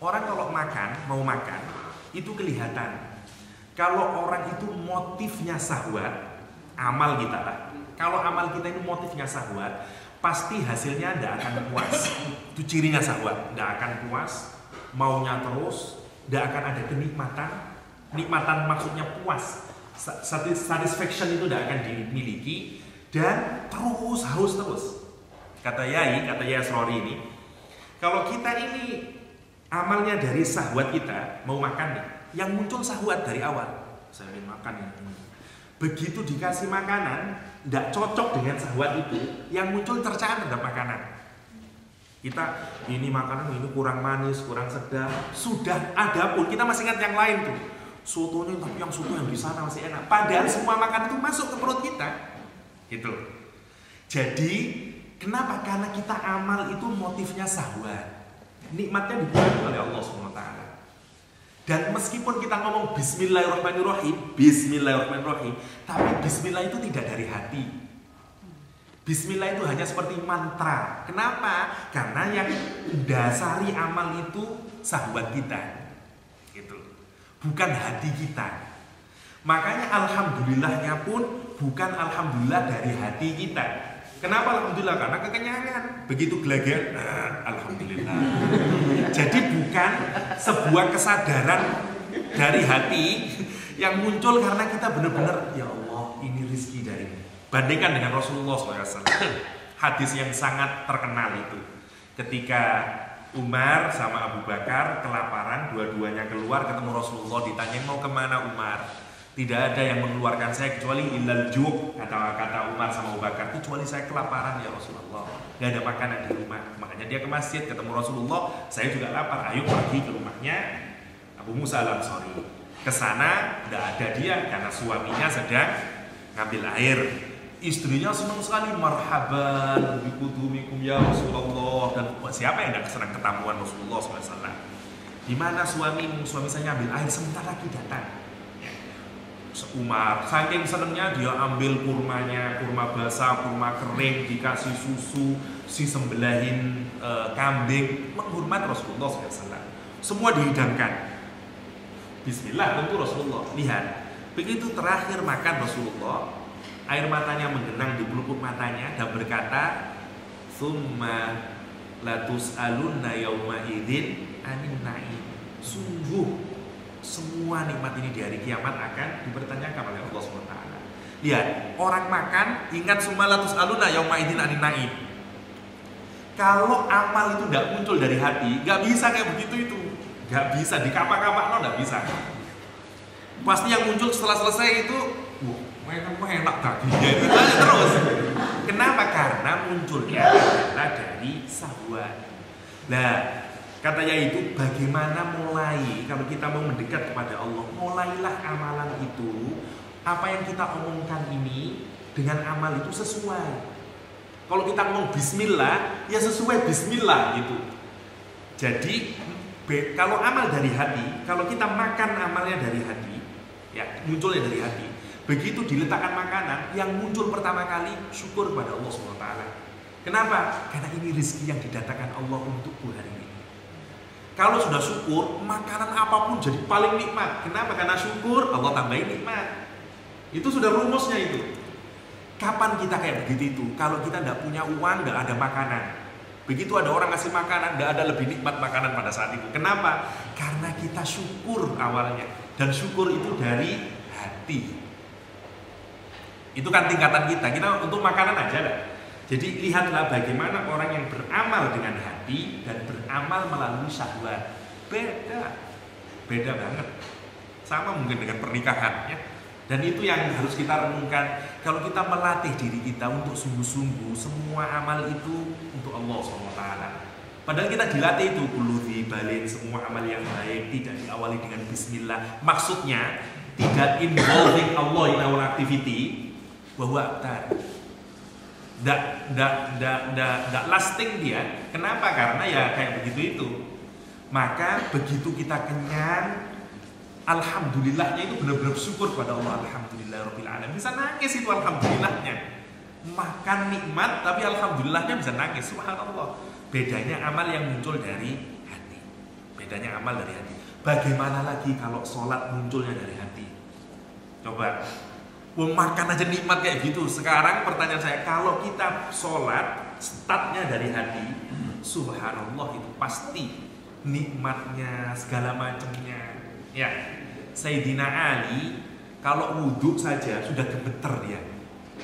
Orang kalau mau makan, itu kelihatan. Kalau orang itu motifnya syahwat, amal kita lah. Kalau amal kita itu motifnya syahwat, pasti hasilnya tidak akan puas. Itu cirinya syahwat, tidak akan puas, maunya terus, tidak akan ada kenikmatan. Nikmatan maksudnya puas. Satisfaction itu tidak akan dimiliki dan terus haus terus. Kata Yai Asrori ini, kalau kita ini amalnya dari syahwat kita, mau makan nih, yang muncul syahwat dari awal, saya ingin makan ini. Begitu dikasih makanan, tidak cocok dengan syahwat itu, yang muncul cercaan terhadap makanan. Kita ini makanan ini kurang manis, kurang sedap, sudah ada pun kita masih ingat yang lain tuh. Sotonya, tapi yang soto yang di sana masih enak. Padahal semua makanan itu masuk ke perut kita, gitu. Jadi kenapa? Karena kita amal itu motifnya syahwat. Nikmatnya diberikan oleh Allah SWT. Dan meskipun kita ngomong Bismillahirrahmanirrahim, tapi Bismillah itu tidak dari hati. Bismillah itu hanya seperti mantra. Kenapa? Karena yang dasari amal itu syahwat kita, gitu. bukan hati kita. Makanya alhamdulillahnya pun bukan alhamdulillah dari hati kita. Kenapa alhamdulillah? Karena kekenyangan. Begitu gelagat, alhamdulillah. Jadi bukan sebuah kesadaran dari hati yang muncul karena kita benar-benar, ya Allah, ini rezeki darimu. Bandingkan dengan Rasulullah SAW. Hadis yang sangat terkenal itu. Ketika Umar sama Abu Bakar kelaparan, dua-duanya keluar ketemu Rasulullah, ditanya mau kemana Umar? Tidak ada yang mengeluarkan saya kecuali illal ju', kata Umar sama Abu Bakar, kecuali saya kelaparan ya Rasulullah, gak ada makanan di rumah. Makanya dia ke masjid ketemu Rasulullah, saya juga lapar, ayo pergi ke rumahnya Abu Musa al-Ansari. Kesana tidak ada dia karena suaminya sedang ngambil air. Istrinya senang sekali, marhaban bikudumikum ya Rasulullah. Dan siapa yang tidak senang ketamuan Rasulullah SAW? Di mana suamimu? Suami saya ngambil air, sebentar lagi datang. Umar saking senengnya dia ambil kurmanya, kurma basah, kurma kering, dikasih susu, si sembelahin kambing, menghormat Rasulullah SAW. Semua dihidangkan. Bismillah tentu Rasulullah. Lihat, begitu terakhir makan Rasulullah, air matanya menggenang di pelupuk matanya dan berkata, "Tsumma latus'alunna yauma idzin anin na'im." Sungguh semua nikmat ini di hari kiamat akan dipertanyakan oleh Allah SWT. Lihat, orang makan ingat tsumma latus'alunna yauma idzin anin na'im. Kalau amal itu tidak muncul dari hati, nggak bisa kayak begitu itu. Nggak bisa, di kapak-kapak nggak bisa. Pasti yang muncul setelah selesai itu, wah, enak dagingnya itu aja terus. Kenapa? Karena munculnya adalah dari syahwat. Nah, katanya itu bagaimana mulai kalau kita mau mendekat kepada Allah, mulailah amalan itu, apa yang kita omongkan ini dengan amal itu sesuai. Kalau kita ngomong bismillah, ya sesuai bismillah gitu. Jadi kalau amal dari hati, kalau kita makan amalnya dari hati, ya munculnya dari hati. Begitu diletakkan makanan, yang muncul pertama kali syukur kepada Allah SWT. Kenapa? Karena ini rezeki yang didatangkan Allah untukku hari ini. Kalau sudah syukur, makanan apapun jadi paling nikmat. Kenapa? Karena syukur, Allah tambahin nikmat. Itu sudah rumusnya itu. Kapan kita kayak begitu itu? Kalau kita tidak punya uang, tidak ada makanan. Begitu ada orang ngasih makanan, tidak ada lebih nikmat makanan pada saat itu. Kenapa? Karena kita syukur awalnya. Dan syukur itu dari hati. Itu kan tingkatan kita untuk makanan aja lah. Jadi lihatlah bagaimana orang yang beramal dengan hati dan beramal melalui syahwat. Beda banget. Sama mungkin dengan pernikahan ya. Dan itu yang harus kita renungkan. Kalau kita melatih diri kita untuk sungguh-sungguh, semua amal itu untuk Allah SWT. Padahal kita dilatih itu kuludhi balin, semua amal yang baik tidak diawali dengan bismillah. Maksudnya tidak involving Allah in our activity. Bahwa tidak lasting dia. Kenapa? Karena ya kayak begitu itu. Maka begitu kita kenyang, alhamdulillahnya itu benar-benar syukur pada Allah. Alhamdulillahirabbil alamin. Bisa nangis itu alhamdulillahnya. Makan nikmat tapi alhamdulillahnya bisa nangis. Subhanallah. Bedanya amal yang muncul dari hati. Bedanya amal dari hati. Bagaimana lagi kalau sholat munculnya dari hati? Coba. Makan aja nikmat kayak gitu. Sekarang pertanyaan saya, kalau kita sholat startnya dari hati, subhanallah itu pasti nikmatnya segala macamnya. Ya, Sayyidina Ali kalau wudhu saja sudah gemeter dia.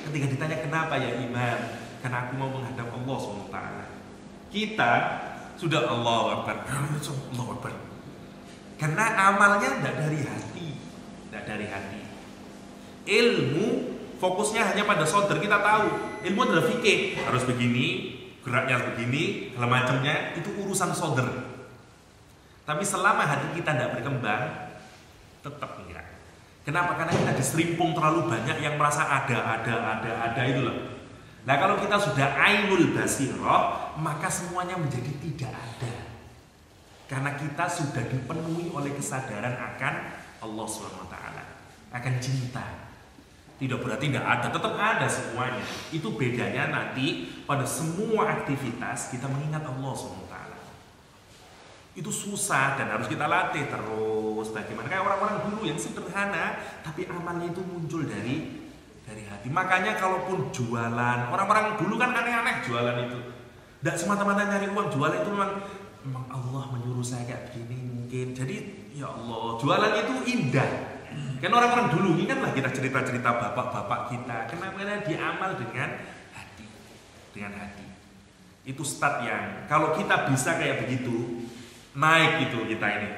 Ketika ditanya kenapa ya Imam, karena aku mau menghadap Allah SWT. Kita sudah Allahu Akbar, Allahu Akbar. Karena amalnya tidak dari hati, tidak dari hati. Ilmu fokusnya hanya pada sodar. Kita tahu ilmu adalah fikih, harus begini, geraknya begini, segala macamnya itu urusan sodar. Tapi selama hati kita tidak berkembang, tetap enggak. Kenapa? Karena kita diselimpung terlalu banyak yang merasa ada itu loh. Nah kalau kita sudah ainul basirah, maka semuanya menjadi tidak ada. Karena kita sudah dipenuhi oleh kesadaran akan Allah SWT, akan cinta. Tidak berarti tidak ada, tetap ada semuanya. Itu bedanya nanti pada semua aktivitas kita mengingat Allah SWT. Itu susah dan harus kita latih terus. Bagaimana kayak orang-orang dulu yang sederhana tapi amalnya itu muncul dari hati. Makanya kalaupun jualan, orang-orang dulu kan aneh-aneh jualan itu. Tidak semata-mata nyari uang, jualan itu memang Allah menyuruh saya kayak begini mungkin. Jadi ya Allah, jualan itu indah. Kan orang-orang dulu, ingatlah kita cerita-cerita bapak-bapak kita, kenapa dia amal dengan hati. Itu start yang kalau kita bisa kayak begitu, naik itu kita ini.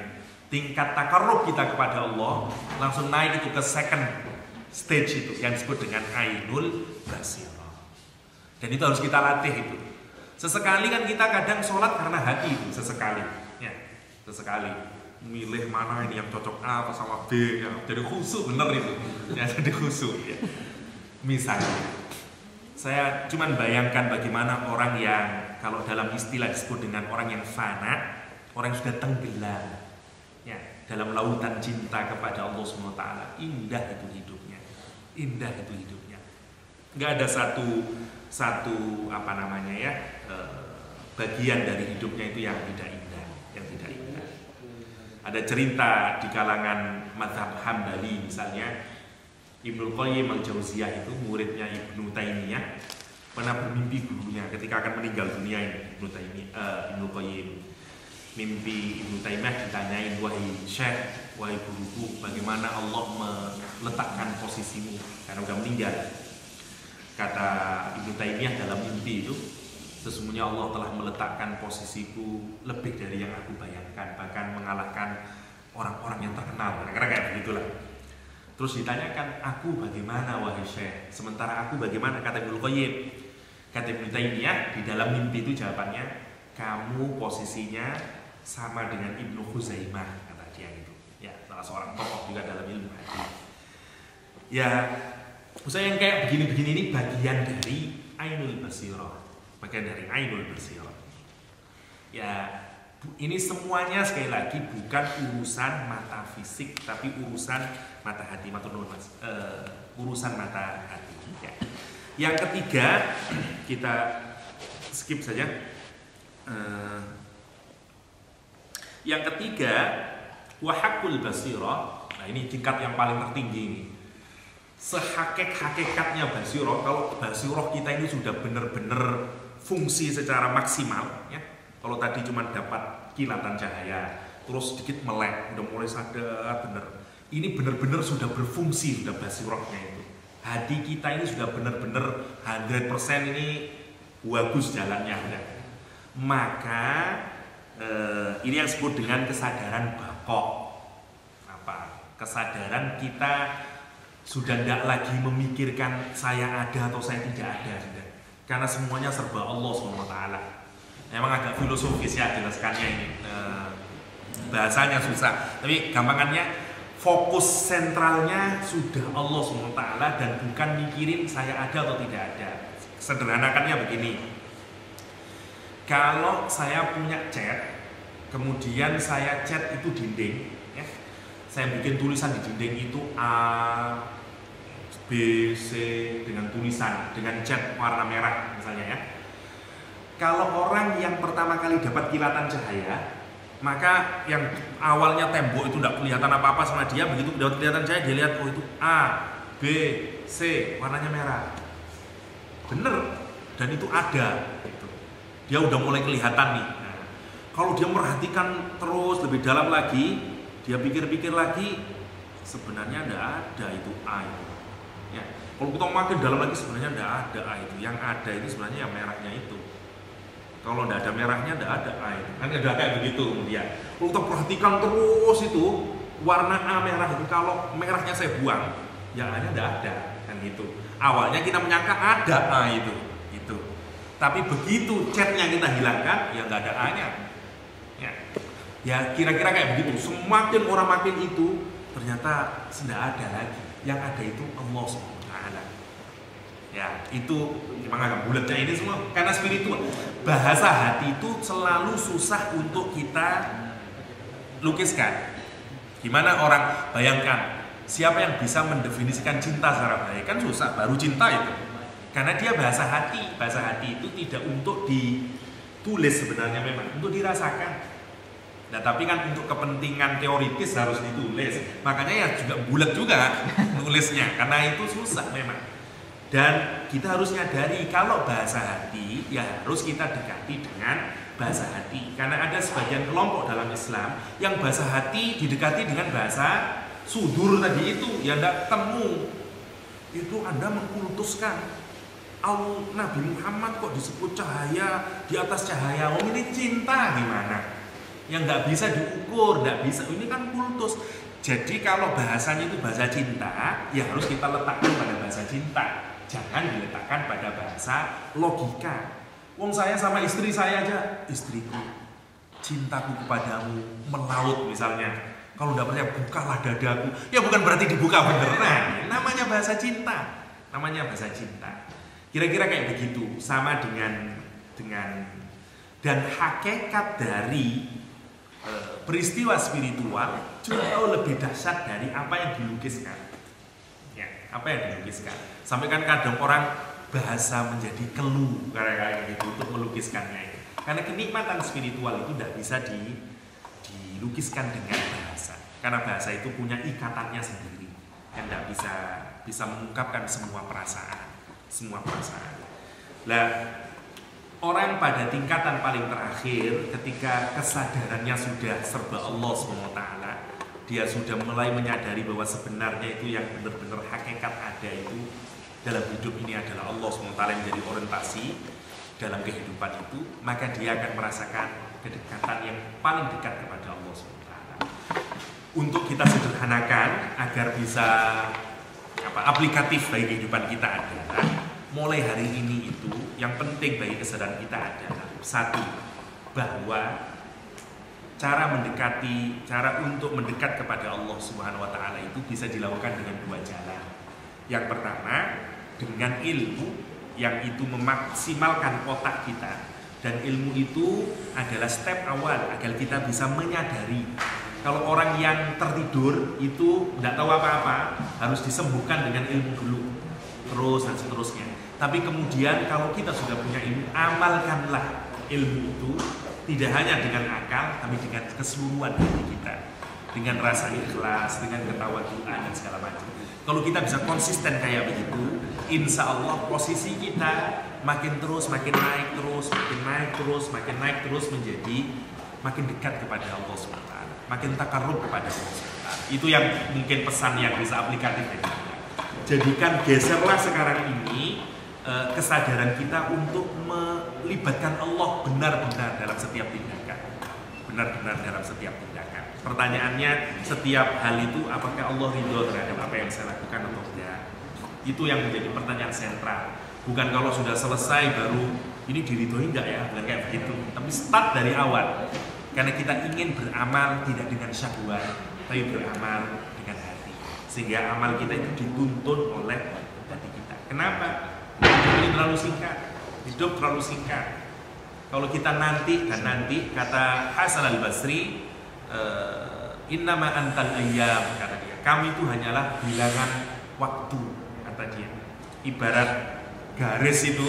Tingkat takarrub kita kepada Allah langsung naik itu ke second stage itu yang disebut dengan ainul basirah. Dan itu harus kita latih itu. Sesekali kan kita kadang sholat karena hati itu, sesekali. Ya, sesekali. Milih mana ini yang cocok A atau sama B, ya. Jadi khusyuk bener itu. Ya, jadi khusyuk ya. Misalnya saya cuman bayangkan bagaimana orang yang kalau dalam istilah disebut dengan orang yang fana, orang yang sudah tenggelam ya, dalam lautan cinta kepada Allah SWT. Indah itu hidupnya. Indah itu hidupnya. Nggak ada satu apa namanya ya, bagian dari hidupnya itu yang tidak indah, Ada cerita di kalangan mazhab Hambali misalnya, Ibnu Qayyim al-Jauziyah itu muridnya Ibnu Taimiyah pernah bermimpi gurunya ketika akan meninggal dunia ini. Ibnu Qayyim mimpi Ibnu Taimiyah ditanyain, wahai Syekh, wahai guruku, bagaimana Allah meletakkan posisimu karena udah meninggal. Kata Ibnu Taimiyah dalam mimpi itu, sesungguhnya Allah telah meletakkan posisiku lebih dari yang aku bayangkan, bahkan mengalahkan orang-orang yang terkenal. Karena kayak begitulah. Terus ditanyakan, aku bagaimana wahai Syekh? Sementara aku bagaimana? Kata Ibnu Qayyim. Kata Ibnu Taimiyah di dalam mimpi itu jawabannya, kamu posisinya sama dengan Ibnu Khuzaimah, kata dia gitu. Ya, salah seorang tokoh juga dalam ilmu hadis. Ya, usaha yang kayak begini-begini ini bagian dari ainul basirah. Bagian dari ainul basirah. Ya, ini semuanya sekali lagi bukan urusan mata fisik, tapi urusan mata hati. Matur nuwun Mas. Urusan mata hati. Ya. Yang ketiga kita skip saja. Yang ketiga wahakul basirah. Nah ini tingkat yang paling tertinggi ini. Sehakikatnya basirah. Kalau basirah kita ini sudah benar-benar fungsi secara maksimal, ya. Kalau tadi cuma dapat kilatan cahaya, terus sedikit melek, udah mulai sadar bener. Ini benar-benar sudah berfungsi, sudah basirahnya itu. Hati kita ini sudah benar-benar 100% ini bagus jalannya. Ya. Maka ini yang disebut dengan kesadaran bakok. Apa? Kesadaran kita sudah tidak lagi memikirkan saya ada atau saya tidak ada. Sudah. Karena semuanya serba Allah SWT. Emang agak filosofis ya jelaskannya ini, bahasanya susah, tapi gampangannya fokus sentralnya sudah Allah SWT dan bukan mikirin saya ada atau tidak ada. Sederhanakannya begini, kalau saya punya cat, kemudian saya cat itu dinding, ya, saya bikin tulisan di dinding itu A, B, C dengan tulisan, dengan cat warna merah misalnya ya. Kalau orang yang pertama kali dapat kilatan cahaya, maka yang awalnya tembok itu tidak kelihatan apa-apa sama dia, begitu dapat kelihatan cahaya dia lihat, oh itu A, B, C, warnanya merah. Bener, dan itu ada. Gitu. Dia udah mulai kelihatan nih. Nah, kalau dia merhatikan terus lebih dalam lagi, dia pikir-pikir lagi, sebenarnya tidak ada itu A itu. Ya. Kalau kita makin dalam lagi sebenarnya tidak ada A itu. Yang ada itu sebenarnya yang merahnya itu. Kalau tidak ada merahnya, tidak ada A itu. Kan ada kayak begitu kemudian. Kalau kita perhatikan terus itu, warna A merah itu, kalau merahnya saya buang, ya A-nya tidak ada. Kan gitu. Awalnya kita menyangka ada A itu. Gitu. Tapi begitu catnya kita hilangkan, ya nggak ada A-nya. Ya kira-kira kayak begitu. Semakin orang makin itu, ternyata tidak ada lagi. Yang ada itu Allah SWT. Ya, itu memang agak bulatnya ini semua karena spiritual. Bahasa hati itu selalu susah untuk kita lukiskan. Gimana orang bayangkan siapa yang bisa mendefinisikan cinta secara baik? Kan susah, baru cinta itu. Karena dia bahasa hati. Bahasa hati itu tidak untuk ditulis sebenarnya memang, untuk dirasakan. Nah tapi kan untuk kepentingan teoritis harus ditulis, makanya ya juga bulat juga nulisnya, karena itu susah memang. Dan kita harus nyadari kalau bahasa hati ya harus kita dekati dengan bahasa hati, karena ada sebagian kelompok dalam Islam yang bahasa hati didekati dengan bahasa sudur tadi itu, ya tidak temu. Itu Anda mengkultuskan Nabi Muhammad kok disebut cahaya di atas cahaya. Oh ini cinta gimana? Yang nggak bisa diukur, nggak bisa. Ini kan kultus. Jadi kalau bahasanya itu bahasa cinta, ya harus kita letakkan pada bahasa cinta. Jangan diletakkan pada bahasa logika. Wong saya sama istri saya aja, istriku, cintaku kepadamu melaut misalnya. Kalau nggak percaya bukalah dadaku. Ya bukan berarti dibuka beneran. Namanya bahasa cinta. Namanya bahasa cinta. Kira-kira kayak begitu. Sama dengan dan hakikat dari peristiwa spiritual jauh lebih dahsyat dari apa yang dilukiskan. Ya, apa yang dilukiskan. Sampai kan kadang orang bahasa menjadi keluh kayak gitu untuk melukiskannya. Karena kenikmatan spiritual itu tidak bisa dilukiskan dengan bahasa. Karena bahasa itu punya ikatannya sendiri yang tidak bisa mengungkapkan semua perasaan. Lah orang pada tingkatan paling terakhir ketika kesadarannya sudah serba Allah SWT, dia sudah mulai menyadari bahwa sebenarnya itu yang benar-benar hakikat ada itu dalam hidup ini adalah Allah SWT yang menjadi orientasi dalam kehidupan itu, maka dia akan merasakan kedekatan yang paling dekat kepada Allah SWT. Untuk kita sederhanakan agar bisa aplikatif bagi kehidupan kita adalah mulai hari ini itu yang penting bagi kesadaran kita adalah satu, bahwa cara untuk mendekat kepada Allah Subhanahu wa taala itu bisa dilakukan dengan dua jalan. Yang pertama dengan ilmu yang itu memaksimalkan otak kita, dan ilmu itu adalah step awal agar kita bisa menyadari kalau orang yang tertidur itu tidak tahu apa-apa harus disembuhkan dengan ilmu dulu terus dan seterusnya. Tapi kemudian kalau kita sudah punya ilmu, amalkanlah ilmu itu tidak hanya dengan akal, tapi dengan keseluruhan hati kita, dengan rasa ikhlas, dengan ketawaduan dan segala macam. Kalau kita bisa konsisten kayak begitu, insya Allah posisi kita makin naik terus menjadi makin dekat kepada Allah SWT, makin takarrub kepada Allah SWT. Itu yang mungkin pesan yang bisa aplikatif ya. Jadikan geserlah sekarang ini kesadaran kita untuk melibatkan Allah benar-benar dalam setiap tindakan. Pertanyaannya, setiap hal itu apakah Allah ridho terhadap apa yang saya lakukan atau tidak? Itu yang menjadi pertanyaan sentral. Bukan kalau sudah selesai baru ini diridhoi enggak ya, bukan kayak begitu. Tapi start dari awal. Karena kita ingin beramal tidak dengan syahwat, tapi beramal dengan hati. Sehingga amal kita itu dituntun oleh hati kita. Kenapa? Hidup terlalu singkat. Kalau kita nanti kata Hasan al-Basri, innama antal ayyam, kata dia, kami itu hanyalah bilangan waktu, kata dia. Ibarat garis itu,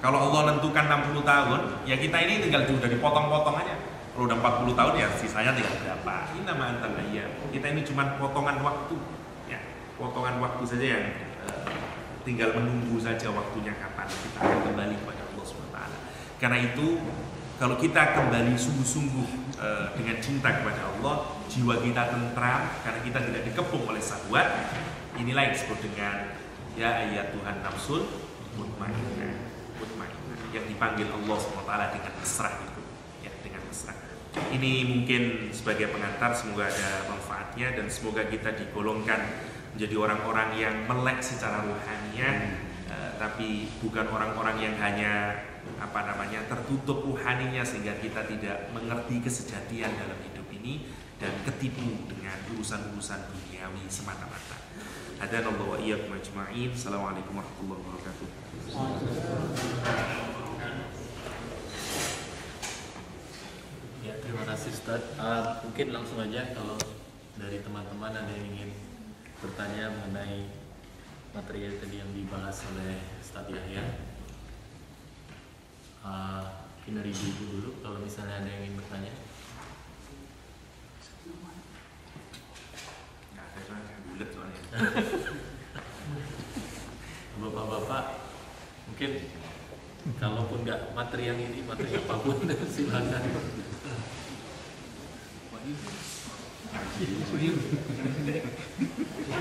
kalau Allah nentukan 60 tahun, ya kita ini tinggal sudah dipotong-potong aja. Kalau udah 40 tahun ya sisanya tinggal berapa. Innama antal ayyam, kita ini cuma potongan waktu, ya, potongan waktu saja yang tinggal menunggu saja waktunya kapan kita akan kembali kepada Allah SWT. Karena itu kalau kita kembali sungguh-sungguh dengan cinta kepada Allah, jiwa kita tentram karena kita tidak dikepung oleh syahwat. Inilah yang disebut dengan ya ayat Tuhan nafsul mutmainnah, yang dipanggil Allah SWT dengan mesra itu, ya, dengan mesra. Ini mungkin sebagai pengantar, semoga ada manfaatnya dan semoga kita digolongkan menjadi orang-orang yang melek secara ruhaninya, tapi bukan orang-orang yang hanya tertutup ruhaninya sehingga kita tidak mengerti kesejatian dalam hidup ini dan ketipu dengan urusan-urusan duniawi semata-mata. Hadanallahu wa iyyakum ajma'in. Assalamualaikum warahmatullahi wabarakatuh. Ya, terima kasih Ustaz. Mungkin langsung aja kalau dari teman-teman ada yang ingin bertanya mengenai materi tadi yang dibahas oleh Ustaz Yahya. Mungkin dari ibu dulu kalau misalnya ada yang ingin bertanya. materi yang ini, materi apapun silakan.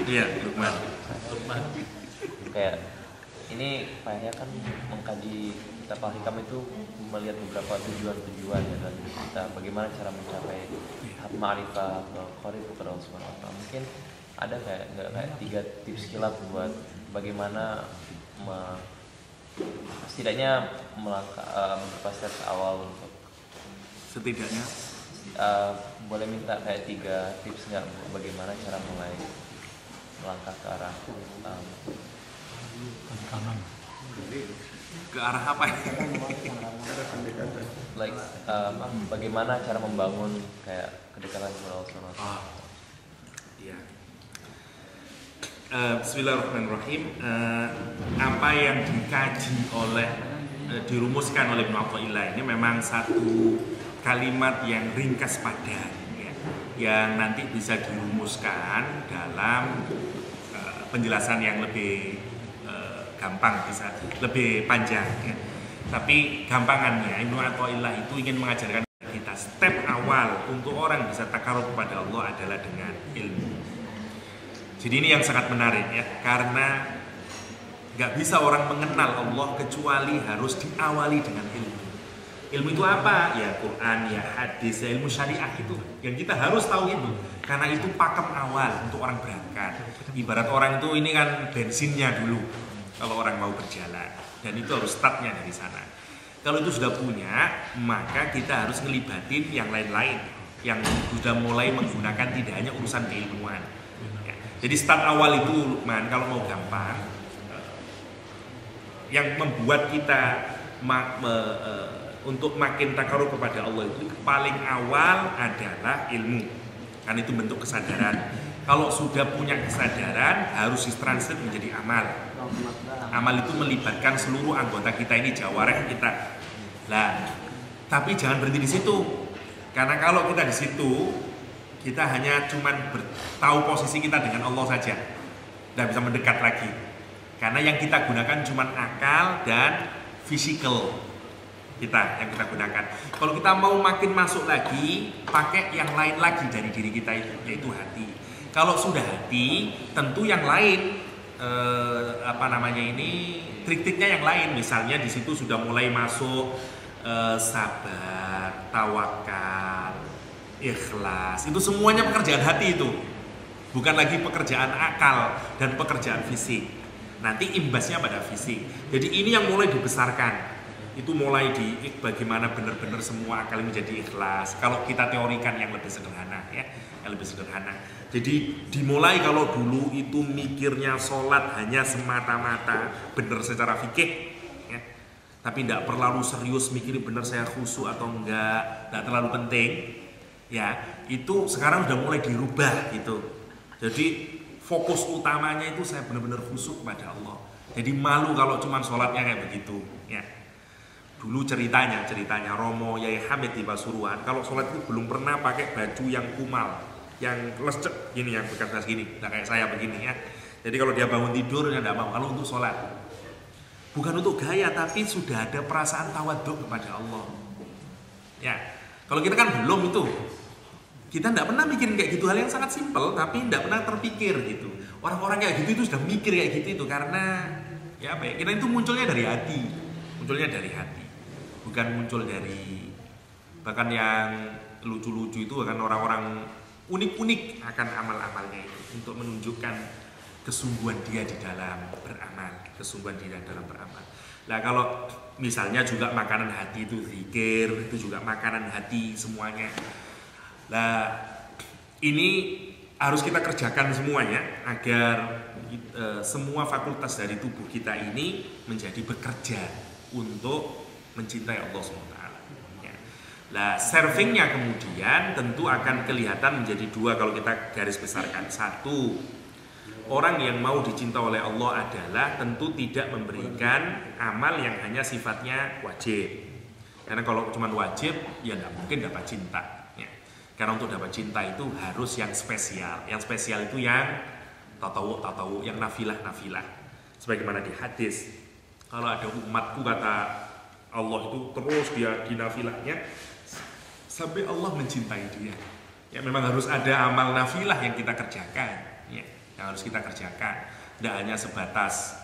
Iya, Lukman. Lukman. Kayak ini kayaknya kan mengkaji kitab Al-Hikam itu melihat beberapa tujuan-tujuan ya dan kita bagaimana cara mencapai tahap ma'rifah atau qarib kepada Allah Subhanahu wa taala. Mungkin ada kayak 3 tips kilap buat bagaimana setidaknya beberapa step awal untuk Setidaknya boleh minta kayak 3 tips nggak bagaimana cara mulai melangkah ke arah kanan. ke arah apa ya? like bagaimana cara membangun kayak kedekatan kepada Allah Subhanahu wa taala. Iya. Bismillahirrahmanirrahim. Apa yang dikaji oleh dirumuskan oleh Ibnu Athaillah ini memang satu kalimat yang ringkas padat ya, yang nanti bisa dirumuskan dalam penjelasan yang lebih gampang, bisa lebih panjang ya. Tapi gampangannya Ibnu Athaillah itu ingin mengajarkan kita step awal untuk orang bisa takarub kepada Allah adalah dengan ilmu. Jadi ini yang sangat menarik ya, karena nggak bisa orang mengenal Allah kecuali harus diawali dengan ilmu. Ilmu itu apa? Ya Quran, ya hadis, ya ilmu syariah itu. Yang kita harus tahu itu, karena itu pakem awal untuk orang berangkat. Ibarat orang itu ini kan bensinnya dulu kalau orang mau berjalan, dan itu harus startnya dari sana. Kalau itu sudah punya, maka kita harus ngelibatin yang lain-lain yang sudah mulai menggunakan tidak hanya urusan keilmuan. Jadi start awal itu Lukman, kalau mau gampang, yang membuat kita untuk makin takarub kepada Allah itu paling awal adalah ilmu. Kan itu bentuk kesadaran. Kalau sudah punya kesadaran, harus ditranslate menjadi amal. Amal itu melibatkan seluruh anggota kita ini, jawareh kita. Lah, tapi jangan berhenti di situ. Karena kalau kita di situ, kita hanya cuman tahu posisi kita dengan Allah saja, tidak bisa mendekat lagi. Karena yang kita gunakan cuman akal dan physical kita yang kita gunakan. Kalau kita mau makin masuk lagi, pakai yang lain lagi dari diri kita itu, yaitu hati. Kalau sudah hati, tentu yang lain trik-triknya yang lain. Misalnya di situ sudah mulai masuk sabar, tawakal, ikhlas, itu semuanya pekerjaan hati itu, bukan lagi pekerjaan akal dan pekerjaan fisik. Nanti imbasnya pada fisik. Jadi ini yang mulai dibesarkan. Itu mulai di bagaimana benar-benar semua akal menjadi ikhlas. Kalau kita teorikan yang lebih sederhana ya, yang lebih sederhana. Jadi dimulai kalau dulu itu mikirnya sholat hanya semata-mata benar secara fikih ya. Tapi tidak perlu serius mikirin benar saya khusyuk atau enggak, tidak terlalu penting. Ya, itu sekarang udah mulai dirubah gitu. Jadi fokus utamanya itu saya benar-benar khusyuk kepada Allah. Jadi malu kalau cuma sholatnya kayak begitu. Ya. Dulu ceritanya Romo Yai Hamid di Pasuruan, kalau sholat itu belum pernah pakai baju yang kumal, yang lecek gini, yang bekas gini, nah kayak saya begini ya. Jadi kalau dia bangun tidur ya tidak mau. Kalau untuk sholat, bukan untuk gaya, tapi sudah ada perasaan tawaduk kepada Allah. Ya, kalau kita kan belum itu. Kita tidak pernah mikirin kayak gitu, hal yang sangat simpel tapi tidak pernah terpikir gitu. Orang-orang kayak gitu itu sudah mikir kayak gitu itu karena ya apa ya? Kita itu munculnya dari hati, bukan muncul dari bahkan yang lucu-lucu itu bahkan orang-orang unik-unik akan amal-amalnya itu untuk menunjukkan kesungguhan dia di dalam beramal, Nah kalau misalnya juga makanan hati itu zikir, itu juga makanan hati semuanya. Nah, ini harus kita kerjakan semuanya agar semua fakultas dari tubuh kita ini menjadi bekerja untuk mencintai Allah SWT. Ya. Nah, servingnya kemudian tentu akan kelihatan menjadi 2 kalau kita garis besarkan. 1, orang yang mau dicinta oleh Allah adalah tentu tidak memberikan amal yang hanya sifatnya wajib. Karena kalau cuma wajib, ya tidak mungkin dapat cinta. Karena untuk dapat cinta itu harus yang spesial. Yang spesial itu yang tatawu, yang nafilah. Sebagaimana di hadis, kalau ada umatku kata Allah itu terus dia di nafilahnya sampai Allah mencintai dia. Ya memang harus ada amal nafilah yang kita kerjakan, ya, yang harus kita kerjakan. Tidak hanya sebatas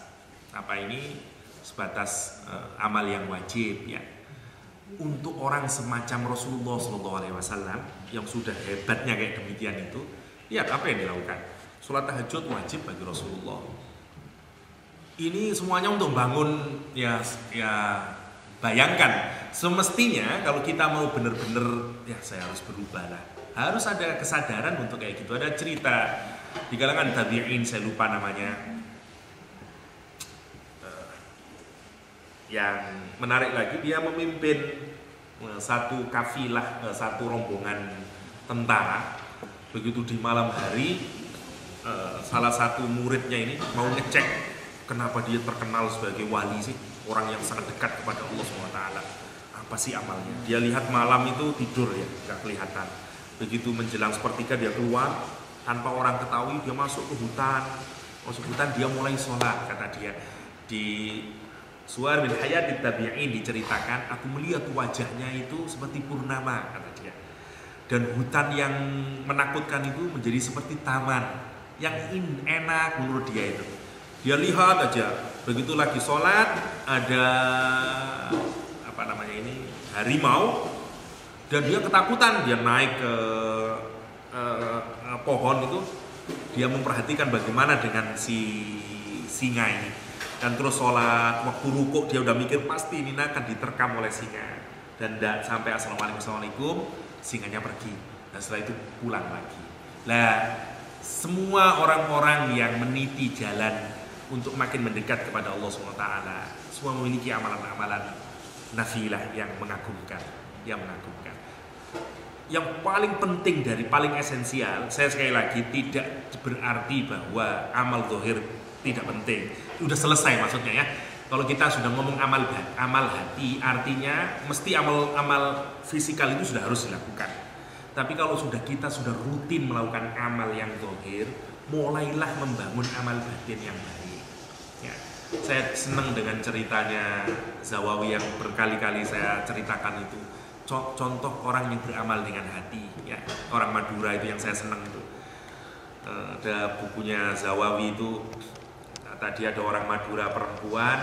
sebatas amal yang wajib, ya. Untuk orang semacam Rasulullah SAW yang sudah hebatnya kayak demikian itu, lihat apa yang dilakukan. Sholat tahajud wajib bagi Rasulullah. Ini semuanya untuk bangun, ya bayangkan. Semestinya kalau kita mau benar-benar, ya saya harus berubah lah. Harus ada kesadaran untuk kayak gitu. Ada cerita di kalangan tabi'in, saya lupa namanya, yang menarik lagi, dia memimpin satu kafilah, satu rombongan tentara. Begitu di malam hari, salah satu muridnya ini mau ngecek kenapa dia terkenal sebagai wali sih, orang yang sangat dekat kepada Allah SWT. Apa sih amalnya? Dia lihat malam itu tidur ya, nggak kelihatan. Begitu menjelang sepertiga dia keluar tanpa orang ketahui, dia masuk ke hutan. Masuk hutan dia mulai sholat, kata dia. Di Suwar bin Hayat Tabi'in diceritakan, aku melihat wajahnya itu seperti purnama, kata dia. Dan hutan yang menakutkan itu menjadi seperti taman yang enak menurut dia itu. Dia lihat aja, begitu lagi sholat ada harimau, dan dia ketakutan, dia naik ke pohon itu, dia memperhatikan bagaimana dengan si singa ini, dan terus sholat, waktu rukuk dia udah mikir pasti ini akan diterkam oleh singa, dan sampai assalamualaikum, singanya pergi, dan setelah itu pulang lagi. Lah, semua orang-orang yang meniti jalan untuk makin mendekat kepada Allah SWT, semua memiliki amalan-amalan nafilah yang mengagumkan, Yang paling penting dari paling esensial, saya sekali lagi tidak berarti bahwa amal zahir tidak penting. Udah selesai maksudnya ya. Kalau kita sudah ngomong amal hati, artinya mesti amal fisikal itu sudah harus dilakukan. Tapi kalau kita sudah rutin melakukan amal yang zahir, mulailah membangun amal batin yang baik. Ya. Saya senang dengan ceritanya Zawawi yang berkali-kali saya ceritakan itu. Contoh orang yang beramal dengan hati, ya. Orang Madura itu yang saya senang itu. Ada bukunya Zawawi itu. Tadi ada orang Madura perempuan.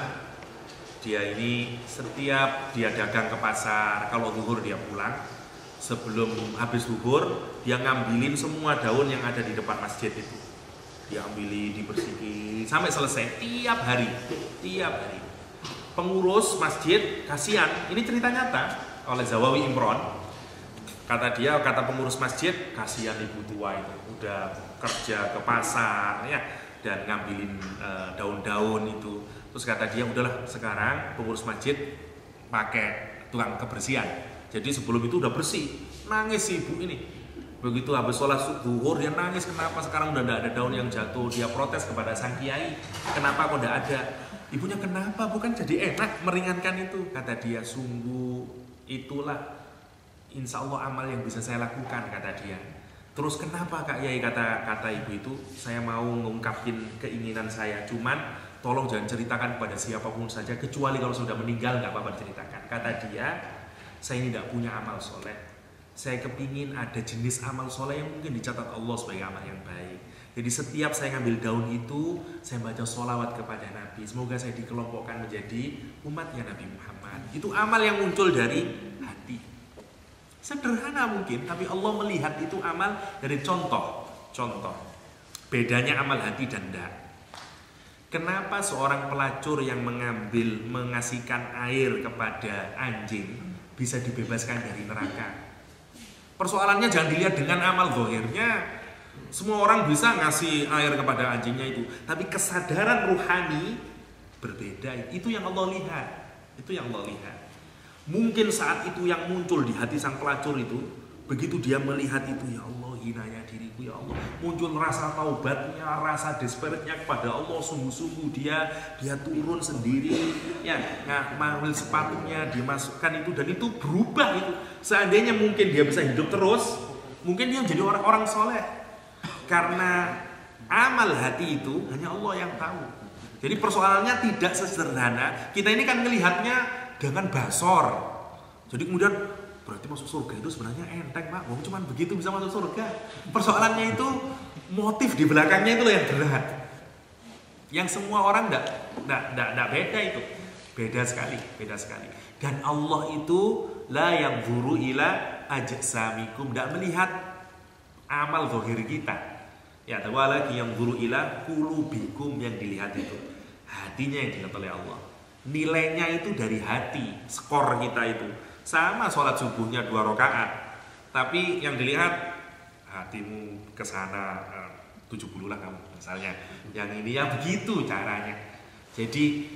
Dia ini setiap dia dagang ke pasar, kalau zuhur dia pulang. Sebelum habis zuhur, dia ngambilin semua daun yang ada di depan masjid itu. Dia ambilin, dibersihin sampai selesai tiap hari. Pengurus masjid kasihan, ini cerita nyata oleh Zawawi Imron. Kata pengurus masjid, kasihan ibu tua itu udah kerja ke pasar ya, dan ngambilin daun-daun itu. Terus kata dia, udahlah sekarang pengurus masjid pakai tukang kebersihan. Jadi sebelum itu udah bersih. Nangis si ibu ini. Begitu habis sholat zuhur dia nangis, kenapa sekarang udah tidak ada daun yang jatuh. Dia protes kepada sang kiai, kenapa kok tidak ada. Ibunya, kenapa, bukan jadi enak meringankan itu. Kata dia, sungguh itulah insya Allah amal yang bisa saya lakukan, kata dia. Terus kenapa Kak Yai, kata ibu itu, saya mau mengungkapin keinginan saya, cuman tolong jangan ceritakan kepada siapapun saja, kecuali kalau sudah meninggal nggak apa-apa ceritakan. Kata dia, saya ini tidak punya amal soleh. Saya kepingin ada jenis amal soleh yang mungkin dicatat Allah sebagai amal yang baik. Jadi setiap saya ngambil daun itu, saya baca sholawat kepada Nabi. Semoga saya dikelompokkan menjadi umatnya Nabi Muhammad. Itu amal yang muncul dari hati. Sederhana mungkin, tapi Allah melihat itu amal dari contoh. Bedanya amal hati dan tidak. Kenapa seorang pelacur yang mengasihkan air kepada anjing bisa dibebaskan dari neraka? Persoalannya jangan dilihat dengan amal zahirnya. Semua orang bisa ngasih air kepada anjingnya itu, tapi kesadaran ruhani berbeda. Itu yang Allah lihat. Mungkin saat itu yang muncul di hati sang pelacur itu, begitu dia melihat itu, ya Allah, hinanya diriku, ya Allah, muncul rasa taubatnya, rasa desperate-nya kepada Allah. Sungguh-sungguh dia turun sendiri, ya, ngambil sepatunya, dimasukkan itu, dan itu berubah itu. Seandainya mungkin dia bisa hidup terus, mungkin dia menjadi orang-orang soleh. Karena amal hati itu hanya Allah yang tahu. Jadi persoalannya tidak sesederhana. Kita ini kan melihatnya dengan basor. Jadi kemudian berarti masuk surga itu sebenarnya enteng Pak, wong cuman begitu bisa masuk surga. Persoalannya itu motif di belakangnya itu loh yang berat. Yang semua orang enggak beda itu. Beda sekali. Dan Allah itu la yanzuru ila ajsamikum, enggak melihat amal zahir kita. Ya, lagi yang zuru ila qulubikum, yang dilihat itu hatinya yang dilihat oleh Allah. Nilainya itu dari hati, skor kita itu. Sama sholat subuhnya 2 rakaat, tapi yang dilihat hatimu ke sana 70 lah kamu misalnya. Yang ini ya begitu caranya. Jadi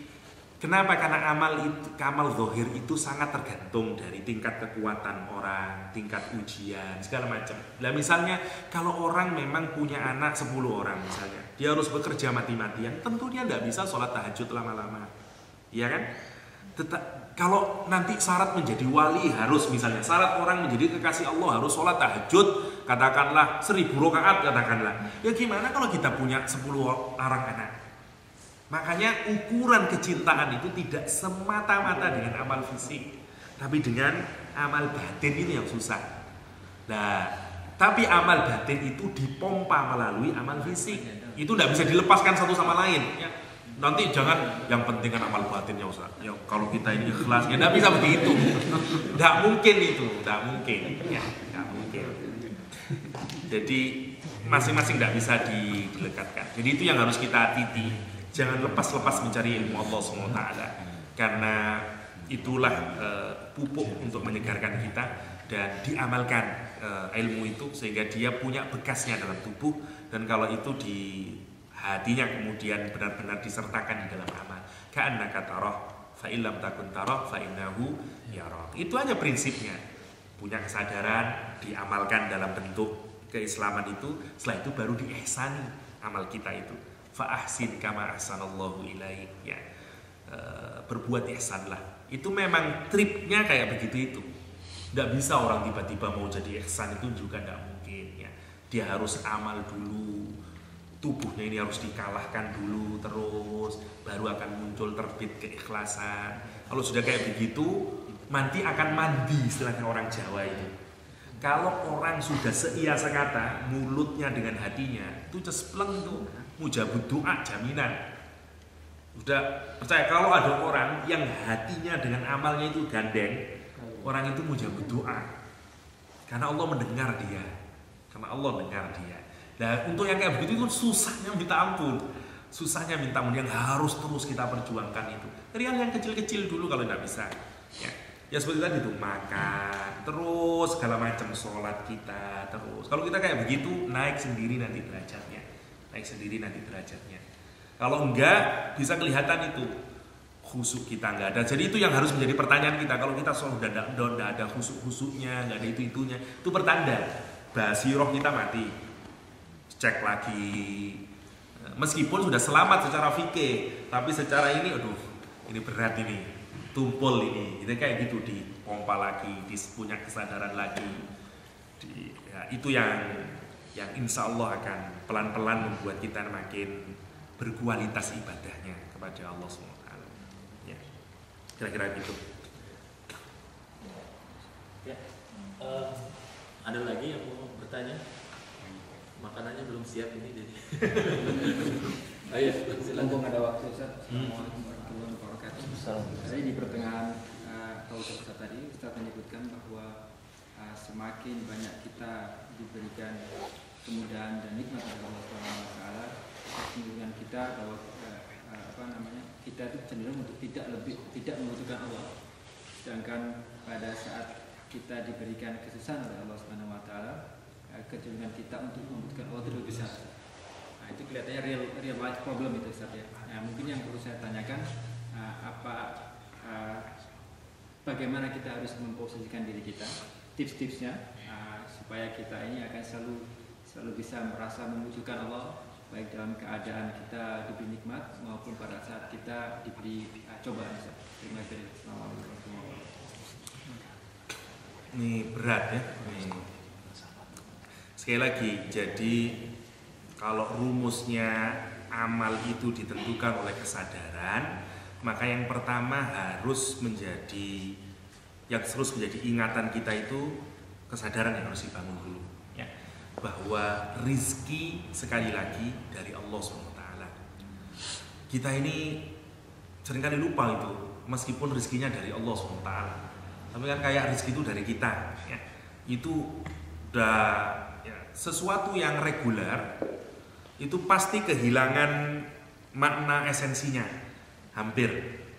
kenapa? Karena amal zahir itu sangat tergantung dari tingkat kekuatan orang, tingkat ujian, segala macam. Nah misalnya kalau orang memang punya anak 10 orang misalnya, dia harus bekerja mati-matian, tentu dia tidak bisa sholat tahajud lama-lama, iya kan? Kalau nanti syarat menjadi wali harus, misalnya syarat orang menjadi kekasih Allah harus sholat tahajud, katakanlah 1000 rakaat katakanlah. Ya gimana kalau kita punya 10 orang anak? Makanya ukuran kecintaan itu tidak semata-mata dengan amal fisik, tapi dengan amal batin ini yang susah. Nah, tapi amal batin itu dipompa melalui amal fisik. Itu tidak bisa dilepaskan satu sama lain. Ya, nanti jangan yang penting kan amal batinnya Ustaz. Ya, kalau kita ini ikhlas, ya tidak bisa begitu. Tidak mungkin itu, tidak mungkin. Ya, tidak mungkin. Jadi masing-masing tidak bisa dilekatkan. Jadi itu yang harus kita titi. Jangan lepas-lepas mencari ilmu Allah SWT, karena itulah pupuk untuk menyegarkan kita dan diamalkan ilmu itu sehingga dia punya bekasnya dalam tubuh, dan kalau itu di hatinya kemudian benar-benar disertakan di dalam amal. Ka'annaka tarah fa illam takun tarah fa innahu yarah. Itu aja prinsipnya. Punya kesadaran, diamalkan dalam bentuk keislaman itu, setelah itu baru diihsani amal kita itu. Fa'ahsin kama ahsanallahu ilaik, ya. Berbuat ihsanlah. Itu memang tripnya kayak begitu itu. Tidak bisa orang tiba-tiba mau jadi ihsan, itu juga tidak mungkin, ya. Dia harus amal dulu, tubuhnya ini harus dikalahkan dulu, terus baru akan muncul terbit keikhlasan. Kalau sudah kayak begitu, nanti akan mandi istilahnya orang Jawa itu. Kalau orang sudah seia sekata mulutnya dengan hatinya, itu cespleng tuh. Mujabud doa jaminan. Udah percaya kalau ada orang yang hatinya dengan amalnya itu gandeng, orang itu mujabud doa. Karena Allah mendengar dia. Nah, untuk yang kayak begitu itu susahnya minta ampun. Susahnya minta ampun yang harus terus kita perjuangkan itu. Dari yang kecil-kecil dulu kalau tidak bisa. Ya seperti tadi itu, makan, terus segala macam, sholat kita, terus. Kalau kita kayak begitu, naik sendiri nanti derajatnya. Kalau enggak, bisa kelihatan itu khusyuk kita enggak ada. Jadi itu yang harus menjadi pertanyaan kita. Kalau kita sudah enggak ada khusyuknya, enggak ada itu-itunya, itu pertanda basiroh kita mati. Cek lagi. Meskipun sudah selamat secara fikih, tapi secara ini, aduh, ini berat ini, tumpul ini. Itu kayak gitu, dipompa lagi, punya kesadaran lagi. Ya, itu yang insya Allah akan pelan-pelan membuat kita makin berkualitas ibadahnya kepada Allah SWT. Ya, kira-kira gitu. Ya, ada lagi yang mau bertanya? Makanannya belum siap ini jadi. Ayo, silakan. Ada waktu Ustaz. Assalamualaikum warahmatullahi wabarakatuh. Saya di pertengahan Ustaz tadi, Ustaz menyebutkan bahwa semakin banyak kita diberikan kemudahan dan nikmat dari Allah SWT, kecenderungan kita bahwa kita itu cenderung untuk tidak membutuhkan Allah. Sedangkan pada saat kita diberikan kesusahan oleh Allah SWT, kecenderungan kita untuk membutuhkan Allah itu lebih besar. Nah, itu kelihatannya real life problem itu Ustaz ya. Nah, mungkin yang perlu saya tanyakan bagaimana kita harus memposisikan diri kita, tips-tipsnya supaya kita ini akan selalu bisa merasa membutuhkan Allah, baik dalam keadaan kita diberi nikmat maupun pada saat kita diberi cobaan. Terima kasih. Assalamualaikum. Ini berat ya. Sekali lagi, jadi kalau rumusnya amal itu ditentukan oleh kesadaran, Maka yang pertama harus menjadi, yang terus menjadi ingatan kita itu kesadaran yang harus dibangun dulu, ya, bahwa rizki sekali lagi dari Allah SWT. Kita ini seringkali lupa itu, meskipun rizkinya dari Allah SWT, tapi kan kayak rizki itu dari kita, ya. Itu udah ya, sesuatu yang reguler itu pasti kehilangan makna esensinya hampir.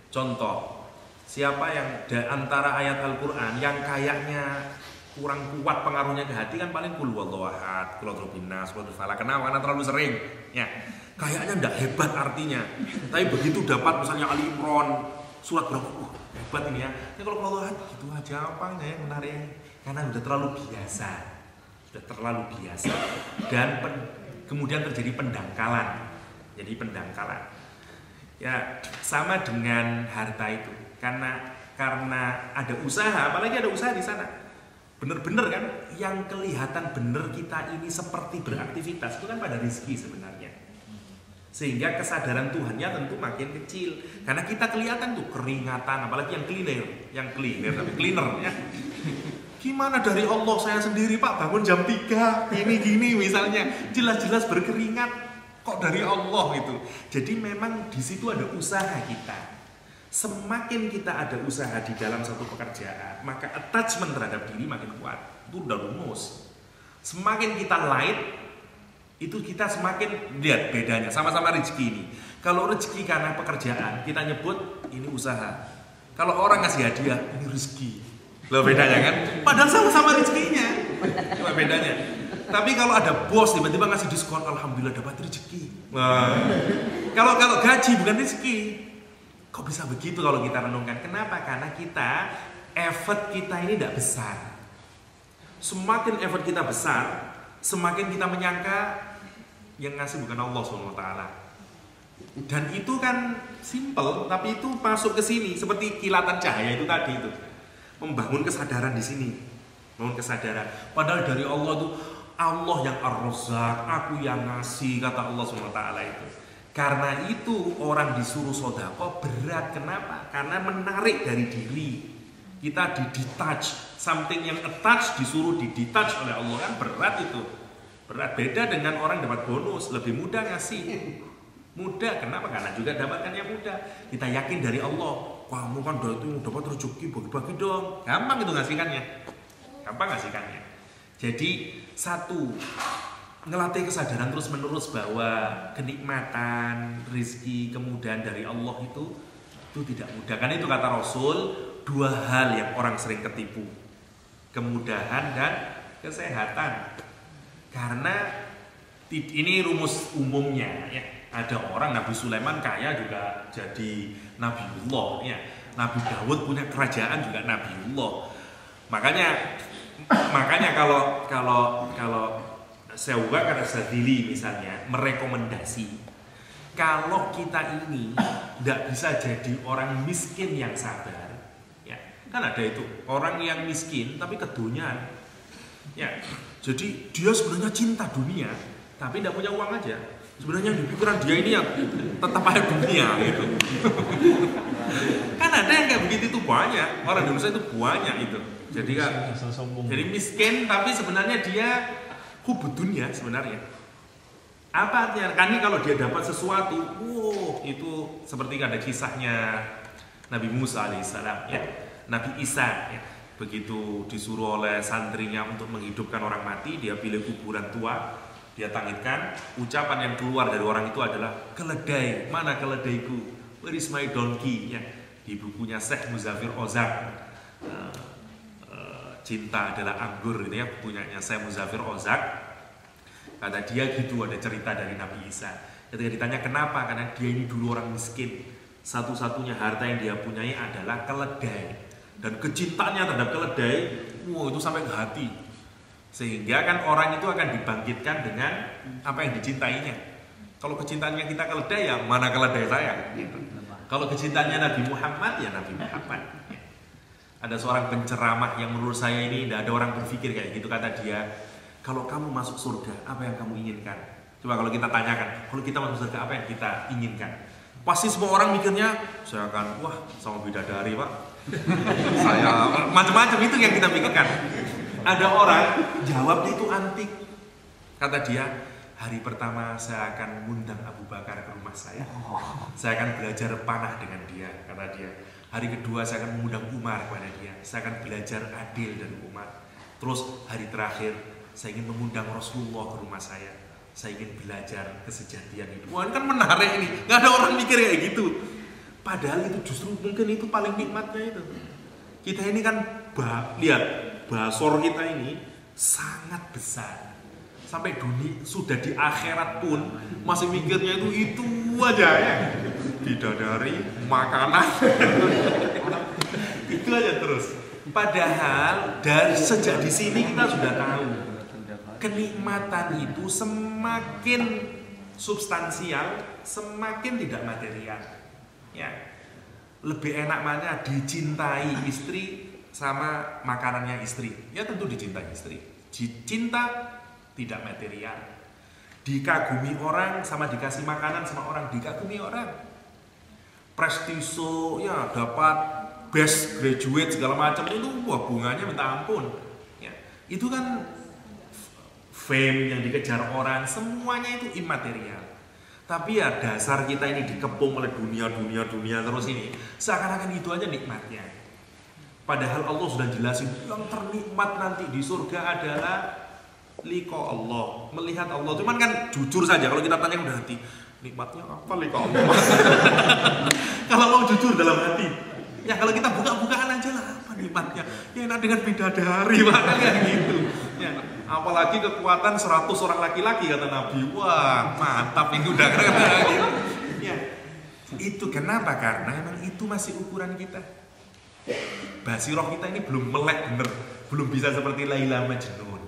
Contoh, siapa yang antara ayat Al-Quran yang kayaknya kurang kuat pengaruhnya ke hati kan paling qul huwallahu ahad, qul a'udzu binnas, qul falaq. Kenapa? Karena terlalu sering, ya. Kayaknya ndak hebat artinya, tapi begitu dapat misalnya Ali Imran surat berapa, hebat ini ya. Ini kalau qul ahad gitu aja apa ya menarik, karena sudah terlalu biasa, dan kemudian terjadi pendangkalan. Jadi pendangkalan. Ya, sama dengan harta itu. Karena ada usaha, apalagi ada usaha di sana. Bener-bener kan, yang kelihatan bener kita ini seperti beraktivitas itu kan pada rezeki sebenarnya. Sehingga kesadaran Tuhannya tentu makin kecil. Karena kita kelihatan tuh keringatan, apalagi yang cleaner ya. Gimana dari Allah, saya sendiri Pak bangun jam 3, gini misalnya, jelas-jelas berkeringat, kok dari Allah gitu. Jadi memang di situ ada usaha kita. Semakin kita ada usaha di dalam satu pekerjaan, maka attachment terhadap diri makin kuat. Itu udah rumus. Semakin kita light, itu kita semakin lihat bedanya. Sama-sama rezeki ini. Kalau rezeki karena pekerjaan, kita nyebut ini usaha. Kalau orang ngasih hadiah, ini rezeki. Loh bedanya kan? Padahal sama-sama rezekinya. Cuma bedanya. Tapi kalau ada bos tiba-tiba ngasih diskon, alhamdulillah dapat rezeki. Nah, kalau gaji bukan rezeki. Kok bisa begitu kalau kita renungkan? Kenapa? Karena effort kita ini tidak besar. Semakin effort kita besar, semakin kita menyangka yang ngasih bukan Allah SWT. Dan itu kan simple, tapi itu masuk ke sini seperti kilatan cahaya itu tadi itu. Membangun kesadaran di sini, membangun kesadaran. Padahal dari Allah itu, Allah yang Ar-Razzaq, aku yang ngasih, kata Allah SWT itu. Karena itu orang disuruh sedekah berat. Kenapa? Karena menarik dari diri. Kita di-detach, something yang attach disuruh di-detach oleh Allah, kan berat itu. Berat, beda dengan orang dapat bonus, lebih mudah ngasih. Mudah, kenapa? Karena juga dapatkannya mudah. Kita yakin dari Allah, kamu kan dapat rezeki, bagi-bagi dong. Gampang itu ngasihkannya. Jadi satu, ngelatih kesadaran terus menerus bahwa kenikmatan, rezeki, kemudahan dari Allah itu tidak mudah. Karena itu kata Rasul, 2 hal yang orang sering ketipu, kemudahan dan kesehatan. Karena ini rumus umumnya ya. Ada orang Nabi Sulaiman kaya juga jadi Nabiullah ya. Nabi Daud punya kerajaan juga Nabiullah. Makanya kalau Syekh As-Sadzili misalnya merekomendasi, kalau kita ini tidak bisa jadi orang miskin yang sabar, ya kan ada itu orang yang miskin tapi keduniaan, ya. Jadi dia sebenarnya cinta dunia, tapi tidak punya uang aja. Sebenarnya di pikiran dia ini yang tetap ada dunia gitu. Kan ada yang kayak begitu itu banyak, orang Indonesia itu banyak itu. Jadi miskin tapi sebenarnya dia hubud dunia sebenarnya. Apa artinya? Kan kalau dia dapat sesuatu, itu seperti ada kisahnya Nabi Musa alaihissalam, ya, Nabi Isa, ya. Begitu disuruh oleh santrinya untuk menghidupkan orang mati, dia pilih kuburan tua, dia tangitkan. Ucapan yang keluar dari orang itu adalah keledai, mana keledaiku? Where is my donkey? Ya. Di bukunya Syekh Muzafir Ozak, Cinta adalah anggur, ini ya, punyanya Syekh Muzafir Ozak. Kata dia gitu, ada cerita dari Nabi Isa. Ketika ditanya kenapa, karena dia ini dulu orang miskin, satu-satunya harta yang dia punyai adalah keledai, dan kecintaannya terhadap keledai, itu sampai ke hati. Sehingga kan orang itu akan dibangkitkan dengan apa yang dicintainya. Kalau kecintaannya kita keledai, ya mana keledai saya? Kalau kecintaannya Nabi Muhammad, ya Nabi Muhammad. Ada seorang penceramah yang menurut saya ini tidak ada orang berpikir kayak gitu. Kata dia, kalau kamu masuk surga, apa yang kamu inginkan? Coba kalau kita tanyakan, kalau kita masuk surga, apa yang kita inginkan? Pasti semua orang mikirnya, saya akan, wah sama bidadari pak. Saya, macam-macam itu yang kita pikirkan. Ada orang, jawabnya itu antik. Kata dia, hari pertama saya akan mengundang Abu Bakar ke rumah saya. Saya akan belajar panah dengan dia, kata dia. Hari kedua saya akan mengundang Umar kepada dia. Saya akan belajar adil dari Umar. Terus hari terakhir, saya ingin mengundang Rasulullah ke rumah saya. Saya ingin belajar kesejatian hidup. Wah, ini kan menarik ini. Gak ada orang mikir kayak gitu. Padahal itu justru mungkin itu paling nikmatnya itu. Kita ini kan, lihat, basor kita ini sangat besar. Sampai dunia sudah di akhirat pun masih mikirnya itu aja ya. Bidadari, makanan. Itu aja terus. Padahal dari sejak di sini kita sudah tahu kenikmatan itu semakin substansial, semakin tidak material. Ya, lebih enak mana dicintai istri sama makanannya istri. Ya tentu dicintai istri. Cinta tidak material. Dikagumi orang sama dikasih makanan sama orang, dikagumi orang. Prestise, ya dapat best graduate segala macam itu, wah bunganya minta ampun. Ya, itu kan fame yang dikejar orang, semuanya itu imaterial. Tapi ya dasar kita ini dikepung oleh dunia terus ini, seakan-akan itu aja nikmatnya. Padahal Allah sudah jelasin yang ternikmat nanti di surga adalah liqa Allah, melihat Allah. Cuman kan jujur saja kalau kita tanya udah hati, nikmatnya apa liqa Allah? Kalau mau jujur dalam hati, ya kalau kita buka-bukaan aja lah apa nikmatnya. Ya enak dengan bidadari makanya gitu. Ya, apalagi kekuatan 100 orang laki-laki kata Nabi. Wah, mantap ini udah gitu. Ya. Itu kenapa? Karena memang itu masih ukuran kita. Basiroh kita ini belum melek bener, belum bisa seperti Laila Majnun.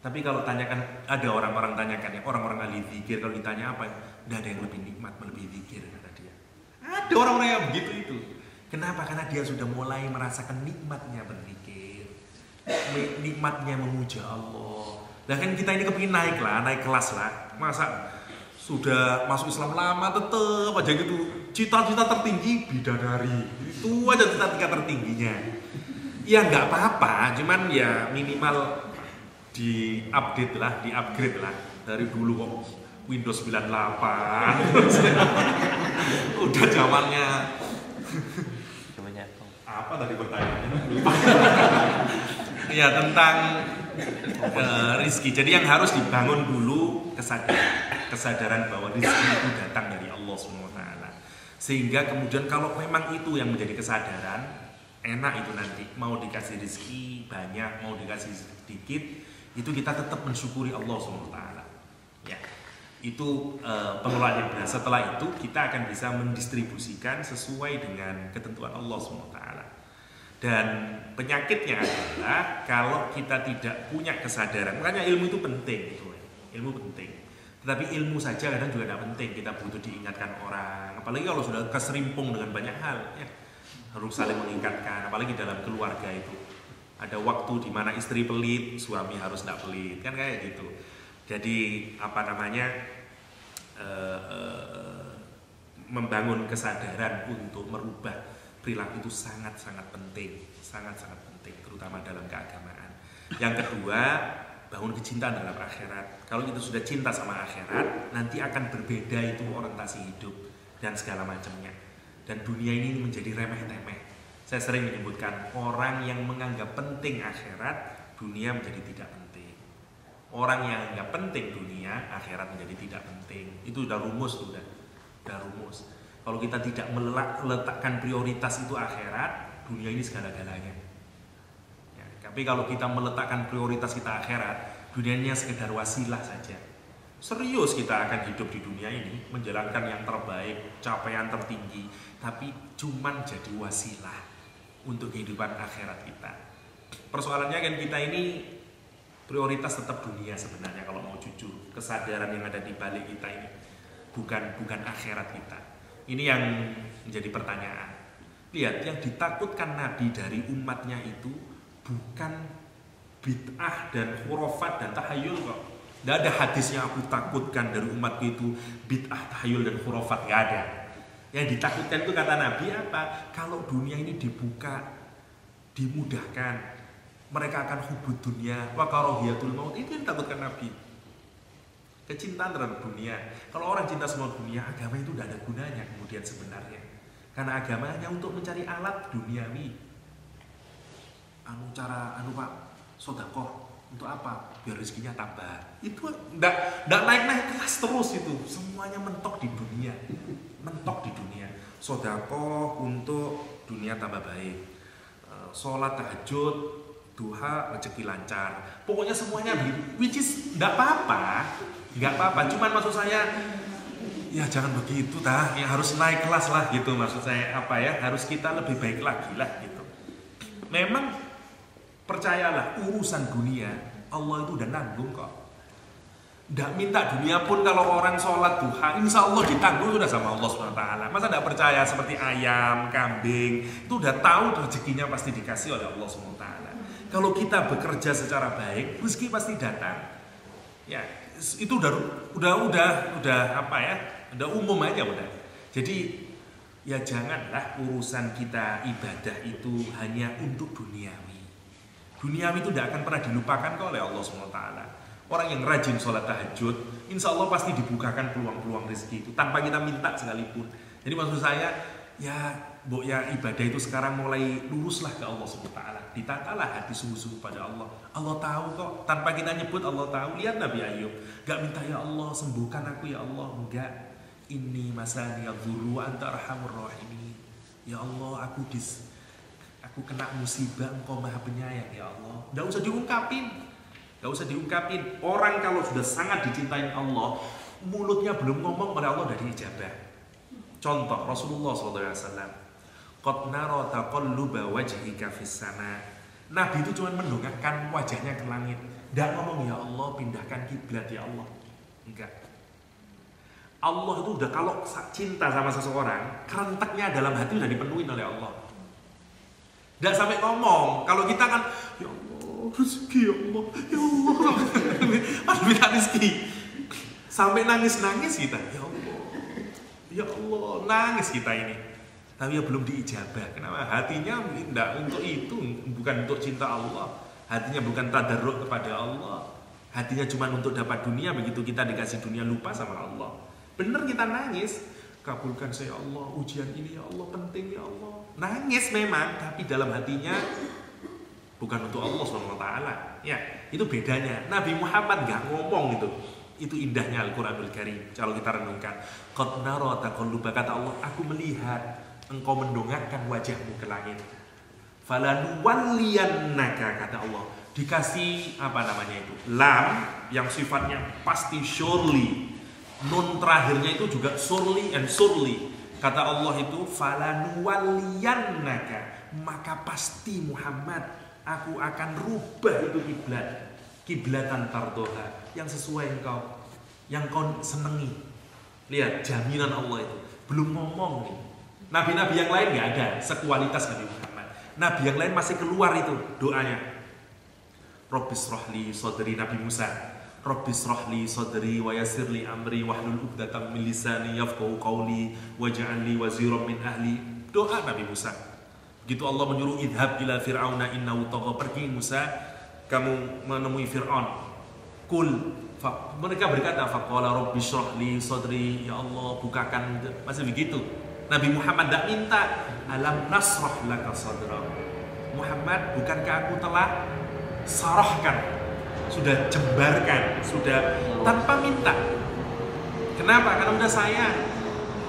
Tapi kalau tanyakan, ada orang-orang tanyakan ya, orang-orang ahli zikir kalau ditanya apa, tidak ada yang lebih nikmat melebihi zikir kata dia. Ada orang-orang yang begitu itu. Kenapa? Karena dia sudah mulai merasakan nikmatnya berzikir, nikmatnya memuja Allah. Nah kan kita ini kepingin naik kelas lah. Masa sudah masuk Islam lama tetep aja gitu. Cita-cita tertinggi bidadari. Itu aja cita-cita tertingginya. Ya nggak apa-apa, cuman ya minimal di-update lah, di-upgrade lah. Dari dulu kok Windows 98. Udah zamannya. Apa tadi pertanyaannya? Ya tentang rizki. Jadi yang harus dibangun dulu kesadaran bahwa rizki itu datang dari Allah SWT. Sehingga kemudian kalau memang itu yang menjadi kesadaran, enak itu nanti mau dikasih rizki banyak, mau dikasih sedikit, itu kita tetap mensyukuri Allah SWT. Ya, itu pengelolaan yang benar. Setelah itu kita akan bisa mendistribusikan sesuai dengan ketentuan Allah SWT. Dan penyakitnya adalah kalau kita tidak punya kesadaran. Makanya ilmu itu penting, gitu. Ilmu penting. Tetapi ilmu saja kadang juga tidak penting. Kita butuh diingatkan orang. Apalagi kalau sudah keserimpung dengan banyak hal, ya, harus saling mengingatkan. Apalagi dalam keluarga itu ada waktu di mana istri pelit, suami harus tidak pelit, kan kayak gitu. Jadi apa namanya, membangun kesadaran untuk merubah perilaku itu sangat-sangat penting, sangat-sangat penting, terutama dalam keagamaan. Yang kedua, bangun kecintaan dalam akhirat. Kalau kita sudah cinta sama akhirat, nanti akan berbeda itu orientasi hidup dan segala macamnya. Dan dunia ini menjadi remeh-temeh. Saya sering menyebutkan orang yang menganggap penting akhirat, dunia menjadi tidak penting. Orang yang anggap penting dunia, akhirat menjadi tidak penting. Itu udah rumus, udah rumus. Kalau kita tidak meletakkan prioritas itu akhirat, dunia ini segala-galanya. Ya, tapi kalau kita meletakkan prioritas kita akhirat, dunia ini sekedar wasilah saja. Serius kita akan hidup di dunia ini, menjalankan yang terbaik, capaian tertinggi, tapi cuman jadi wasilah untuk kehidupan akhirat kita. Persoalannya kan kita ini prioritas tetap dunia sebenarnya kalau mau jujur. Kesadaran yang ada di balik kita ini bukan akhirat kita. Ini yang menjadi pertanyaan. Lihat, yang ditakutkan Nabi dari umatnya itu bukan bid'ah dan khurafat dan tahayul kok. Tidak ada hadisnya aku takutkan dari umatku itu bid'ah, tahayul dan khurafat, nggak ada. Yang ditakutkan itu kata Nabi apa? Kalau dunia ini dibuka, dimudahkan, mereka akan hubud dunia wa karahiyatul maut. Itu yang ditakutkan Nabi. Kecintaan terhadap dunia. Kalau orang cinta sama dunia, agama itu tidak ada gunanya kemudian sebenarnya. Karena agama hanya untuk mencari alat duniawi. Pak, sodakoh untuk apa? Biar rezekinya tambah. Itu ndak naik kelas terus itu. Semuanya mentok di dunia. Mentok di dunia. Sodakoh untuk dunia tambah baik. Sholat tahajud, duha, rezeki lancar. Pokoknya semuanya begitu. Which is ndak apa-apa. Cuman maksud saya, ya jangan begitu ya harus naik kelas lah gitu. Maksud saya harus kita lebih baik lagi lah gitu. Memang percayalah, urusan dunia Allah itu udah nanggung kok. Nggak minta dunia pun kalau orang sholat duha, insya Allah ditanggung udah sama Allah SWT. Masa nggak percaya seperti ayam, kambing, itu udah tahu rezekinya pasti dikasih oleh Allah SWT. Kalau kita bekerja secara baik, rezeki pasti datang. Ya, itu udah umum aja udah. Jadi ya janganlah urusan kita ibadah itu hanya untuk duniawi. Duniawi itu tidak akan pernah dilupakan oleh Allah SWT. Orang yang rajin sholat tahajud, insya Allah pasti dibukakan peluang-peluang rezeki itu tanpa kita minta sekalipun. Jadi maksud saya, ya ibadah itu sekarang mulai luruslah ke Allah SWT. Ditatalah hati sungguh-sungguh pada Allah. Allah tahu kok, tanpa kita nyebut Allah tahu. Lihat Nabi Ayub, gak minta ya Allah sembuhkan aku ya Allah, enggak. Ini masani yadhurru anta arhamur rahimin. Ya Allah, aku kena musibah, Engkau Maha Penyayang ya Allah. Nggak usah diungkapin. Orang kalau sudah sangat dicintai Allah, mulutnya belum ngomong pada Allah dari ijabah. Contoh Rasulullah SAW, qad nara taqalluba wajhika fis sama. Nabi itu cuma mendongakkan wajahnya ke langit, nggak ngomong ya Allah pindahkan kiblat ya Allah. Enggak. Allah itu udah kalau cinta sama seseorang, kerenteknya dalam hati udah dipenuhi oleh Allah. Nggak sampai ngomong. Kalau kita kan, ya Allah, rezeki ya Allah, ya Allah. Harus minta rezeki. Sampai nangis-nangis kita, ya Allah, nangis kita ini. Tapi ya belum diijabah. Kenapa? Hatinya tidak untuk itu, bukan untuk cinta Allah. Hatinya bukan tadarruk kepada Allah. Hatinya cuma untuk dapat dunia. Begitu kita dikasih dunia lupa sama Allah. Bener kita nangis. Kabulkan saya Allah, ujian ini ya Allah, penting ya Allah. Nangis memang, tapi dalam hatinya bukan untuk Allah SWT. Ya, itu bedanya. Nabi Muhammad gak ngomong itu. Itu indahnya Al-Quranul Karim. Kalau kita renungkan, qad nara taqalluba, kata Allah, aku melihat engkau mendongakkan wajahmu ke langit. Falanuwalliyannaka, kata Allah. Dikasih lam yang sifatnya pasti, surely. Nun terakhirnya itu juga surely and surely. Kata Allah itu falanuwalliyannaka, maka pasti Muhammad aku akan rubah itu kiblatan tardoha, yang sesuai yang kau senengi. Lihat jaminan Allah itu. Belum ngomong nih. Nabi-nabi yang lain nggak ada sekualitas Nabi Muhammad. Nabi yang lain masih keluar itu doanya. Rabbis rohli sodri, Nabi Musa. Rabbis rohli sodri wa yassirli amri wahlul 'uqdatam min lisani yafqahu qawli waj'alni waziran min ahli. Doa Nabi Musa. Begitu Allah menyuruh idhab ila fir'auna innahu tagha, pergi Musa kamu menemui Fir'aun. Mereka berkata faqala rabbis rohli sodri, ya Allah bukakan, masih begitu. Nabi Muhammad tidak minta alam nasrah laka sadra. Muhammad, bukankah aku telah sarahkan, sudah jembarkan, sudah tanpa minta. Kenapa? Karena udah sayang.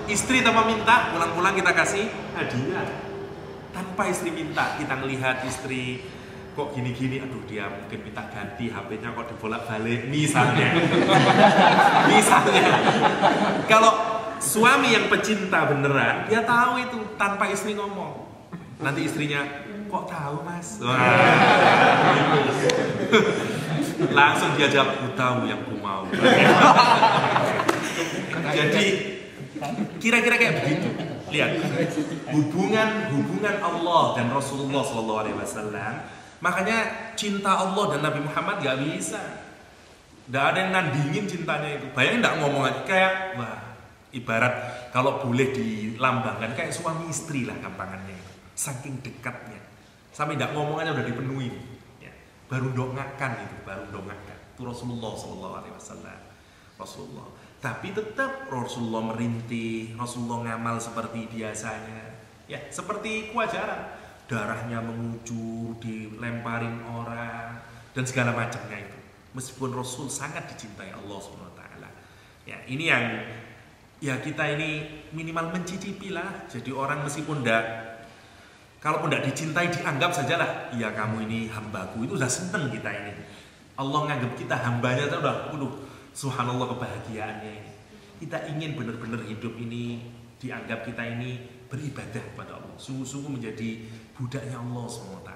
Istri tanpa minta, pulang-pulang kita kasih hadiah. Tanpa istri minta, kita melihat istri kok gini-gini, aduh dia mungkin minta ganti HP-nya kok dibolak-balik misalnya. Misalnya. Kalau suami yang pecinta beneran, dia tahu itu tanpa istri ngomong. Nanti istrinya, kok tahu mas? Wah, langsung dia jawab, ku tahu yang ku mau. Jadi kira-kira kayak begitu. Lihat hubungan Allah dan Rasulullah SAW. Makanya cinta Allah dan Nabi Muhammad gak bisa. Gak ada yang nandingin cintanya itu. Bayangin gak ngomong aja kayak, wah Ibarat kalau boleh dilambangkan kayak suami istri lah gampangannya, saking dekatnya sampai tidak ngomong aja udah dipenuhi ya. Baru dongakan itu, itu Rasulullah SAW. Rasulullah, tapi tetap Rasulullah merintih, Rasulullah ngamal seperti biasanya ya, seperti kewajaran, darahnya mengucur, dilemparin orang dan segala macamnya itu, meskipun Rasul sangat dicintai Allah SWT ya. Ini yang ya kita ini minimal mencicipi lah, jadi orang meskipun kalaupun tidak dicintai dianggap sajalah, ya kamu ini hambaku, itu sudah seneng kita ini. Allah nganggap kita hambanya itu udah subhanallah kebahagiaannya ini. Kita ingin benar-benar hidup ini dianggap kita ini beribadah kepada Allah, sungguh-sungguh menjadi budaknya Allah SWT.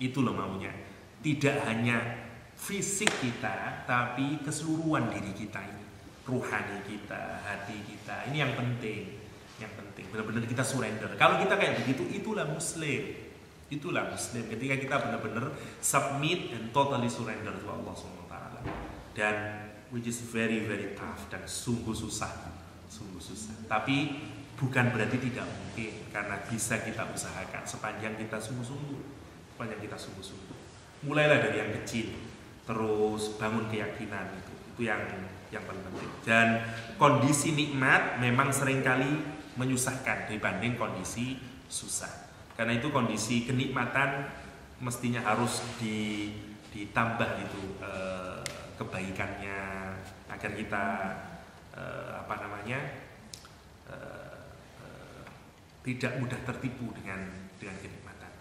Itu loh maunya, tidak hanya fisik kita tapi keseluruhan diri kita ini, ruhani kita, hati kita, ini yang penting. Yang penting benar-benar kita surrender. Kalau kita kayak begitu, itulah muslim. Ketika kita benar-benar submit and totally surrender to Allah SWT. Dan which is very very tough dan sungguh susah. Tapi bukan berarti tidak mungkin, karena bisa kita usahakan sepanjang kita sungguh-sungguh. Mulailah dari yang kecil, terus bangun keyakinan itu yang paling penting. Dan kondisi nikmat memang seringkali menyusahkan dibanding kondisi susah. Karena itu kondisi kenikmatan mestinya harus ditambah itu kebaikannya agar kita tidak mudah tertipu dengan kenikmatan.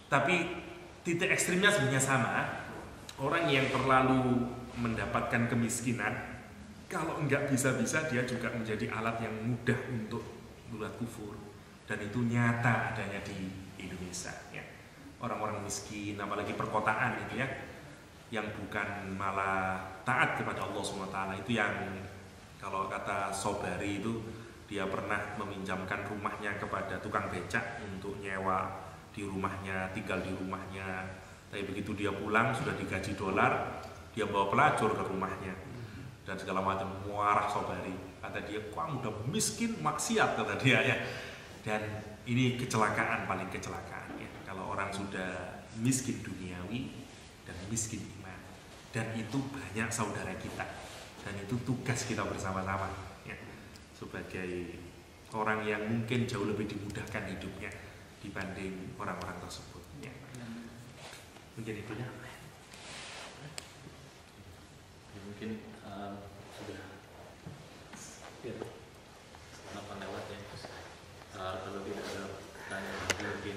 Tapi titik ekstrimnya sebenarnya sama. Orang yang terlalu mendapatkan kemiskinan, kalau enggak bisa-bisa dia juga menjadi alat yang mudah untuk buat kufur, dan itu nyata adanya di Indonesia ya. Orang-orang miskin, apalagi perkotaan itu ya, yang bukan malah taat kepada Allah SWT, itu yang kalau kata Sobari itu dia pernah meminjamkan rumahnya kepada tukang becak untuk nyewa di rumahnya, tinggal di rumahnya. Tapi begitu dia pulang sudah digaji dolar, dia bawa pelacur ke rumahnya dan segala macam, muarah Sobari. Kata dia, kamu udah miskin maksiat, kata dia ya. Dan ini kecelakaan, paling kecelakaan ya, kalau orang sudah miskin duniawi dan miskin iman. Dan itu banyak saudara kita, dan itu tugas kita bersama-sama ya, sebagai orang yang mungkin jauh lebih dimudahkan hidupnya dibanding orang-orang tersebut ya. Mungkin itu ya. Mungkin sudah selamat lewat ya. Kalau tidak ada pertanyaan mungkin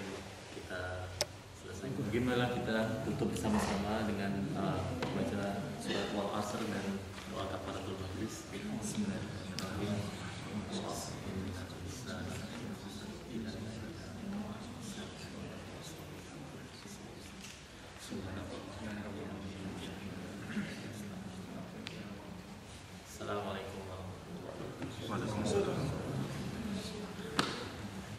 kita selesai. Mungkin malah kita tutup bersama-sama dengan baca surat Al-Asr dan doa kafaratul majlis. Bismillahirrahmanirrahim.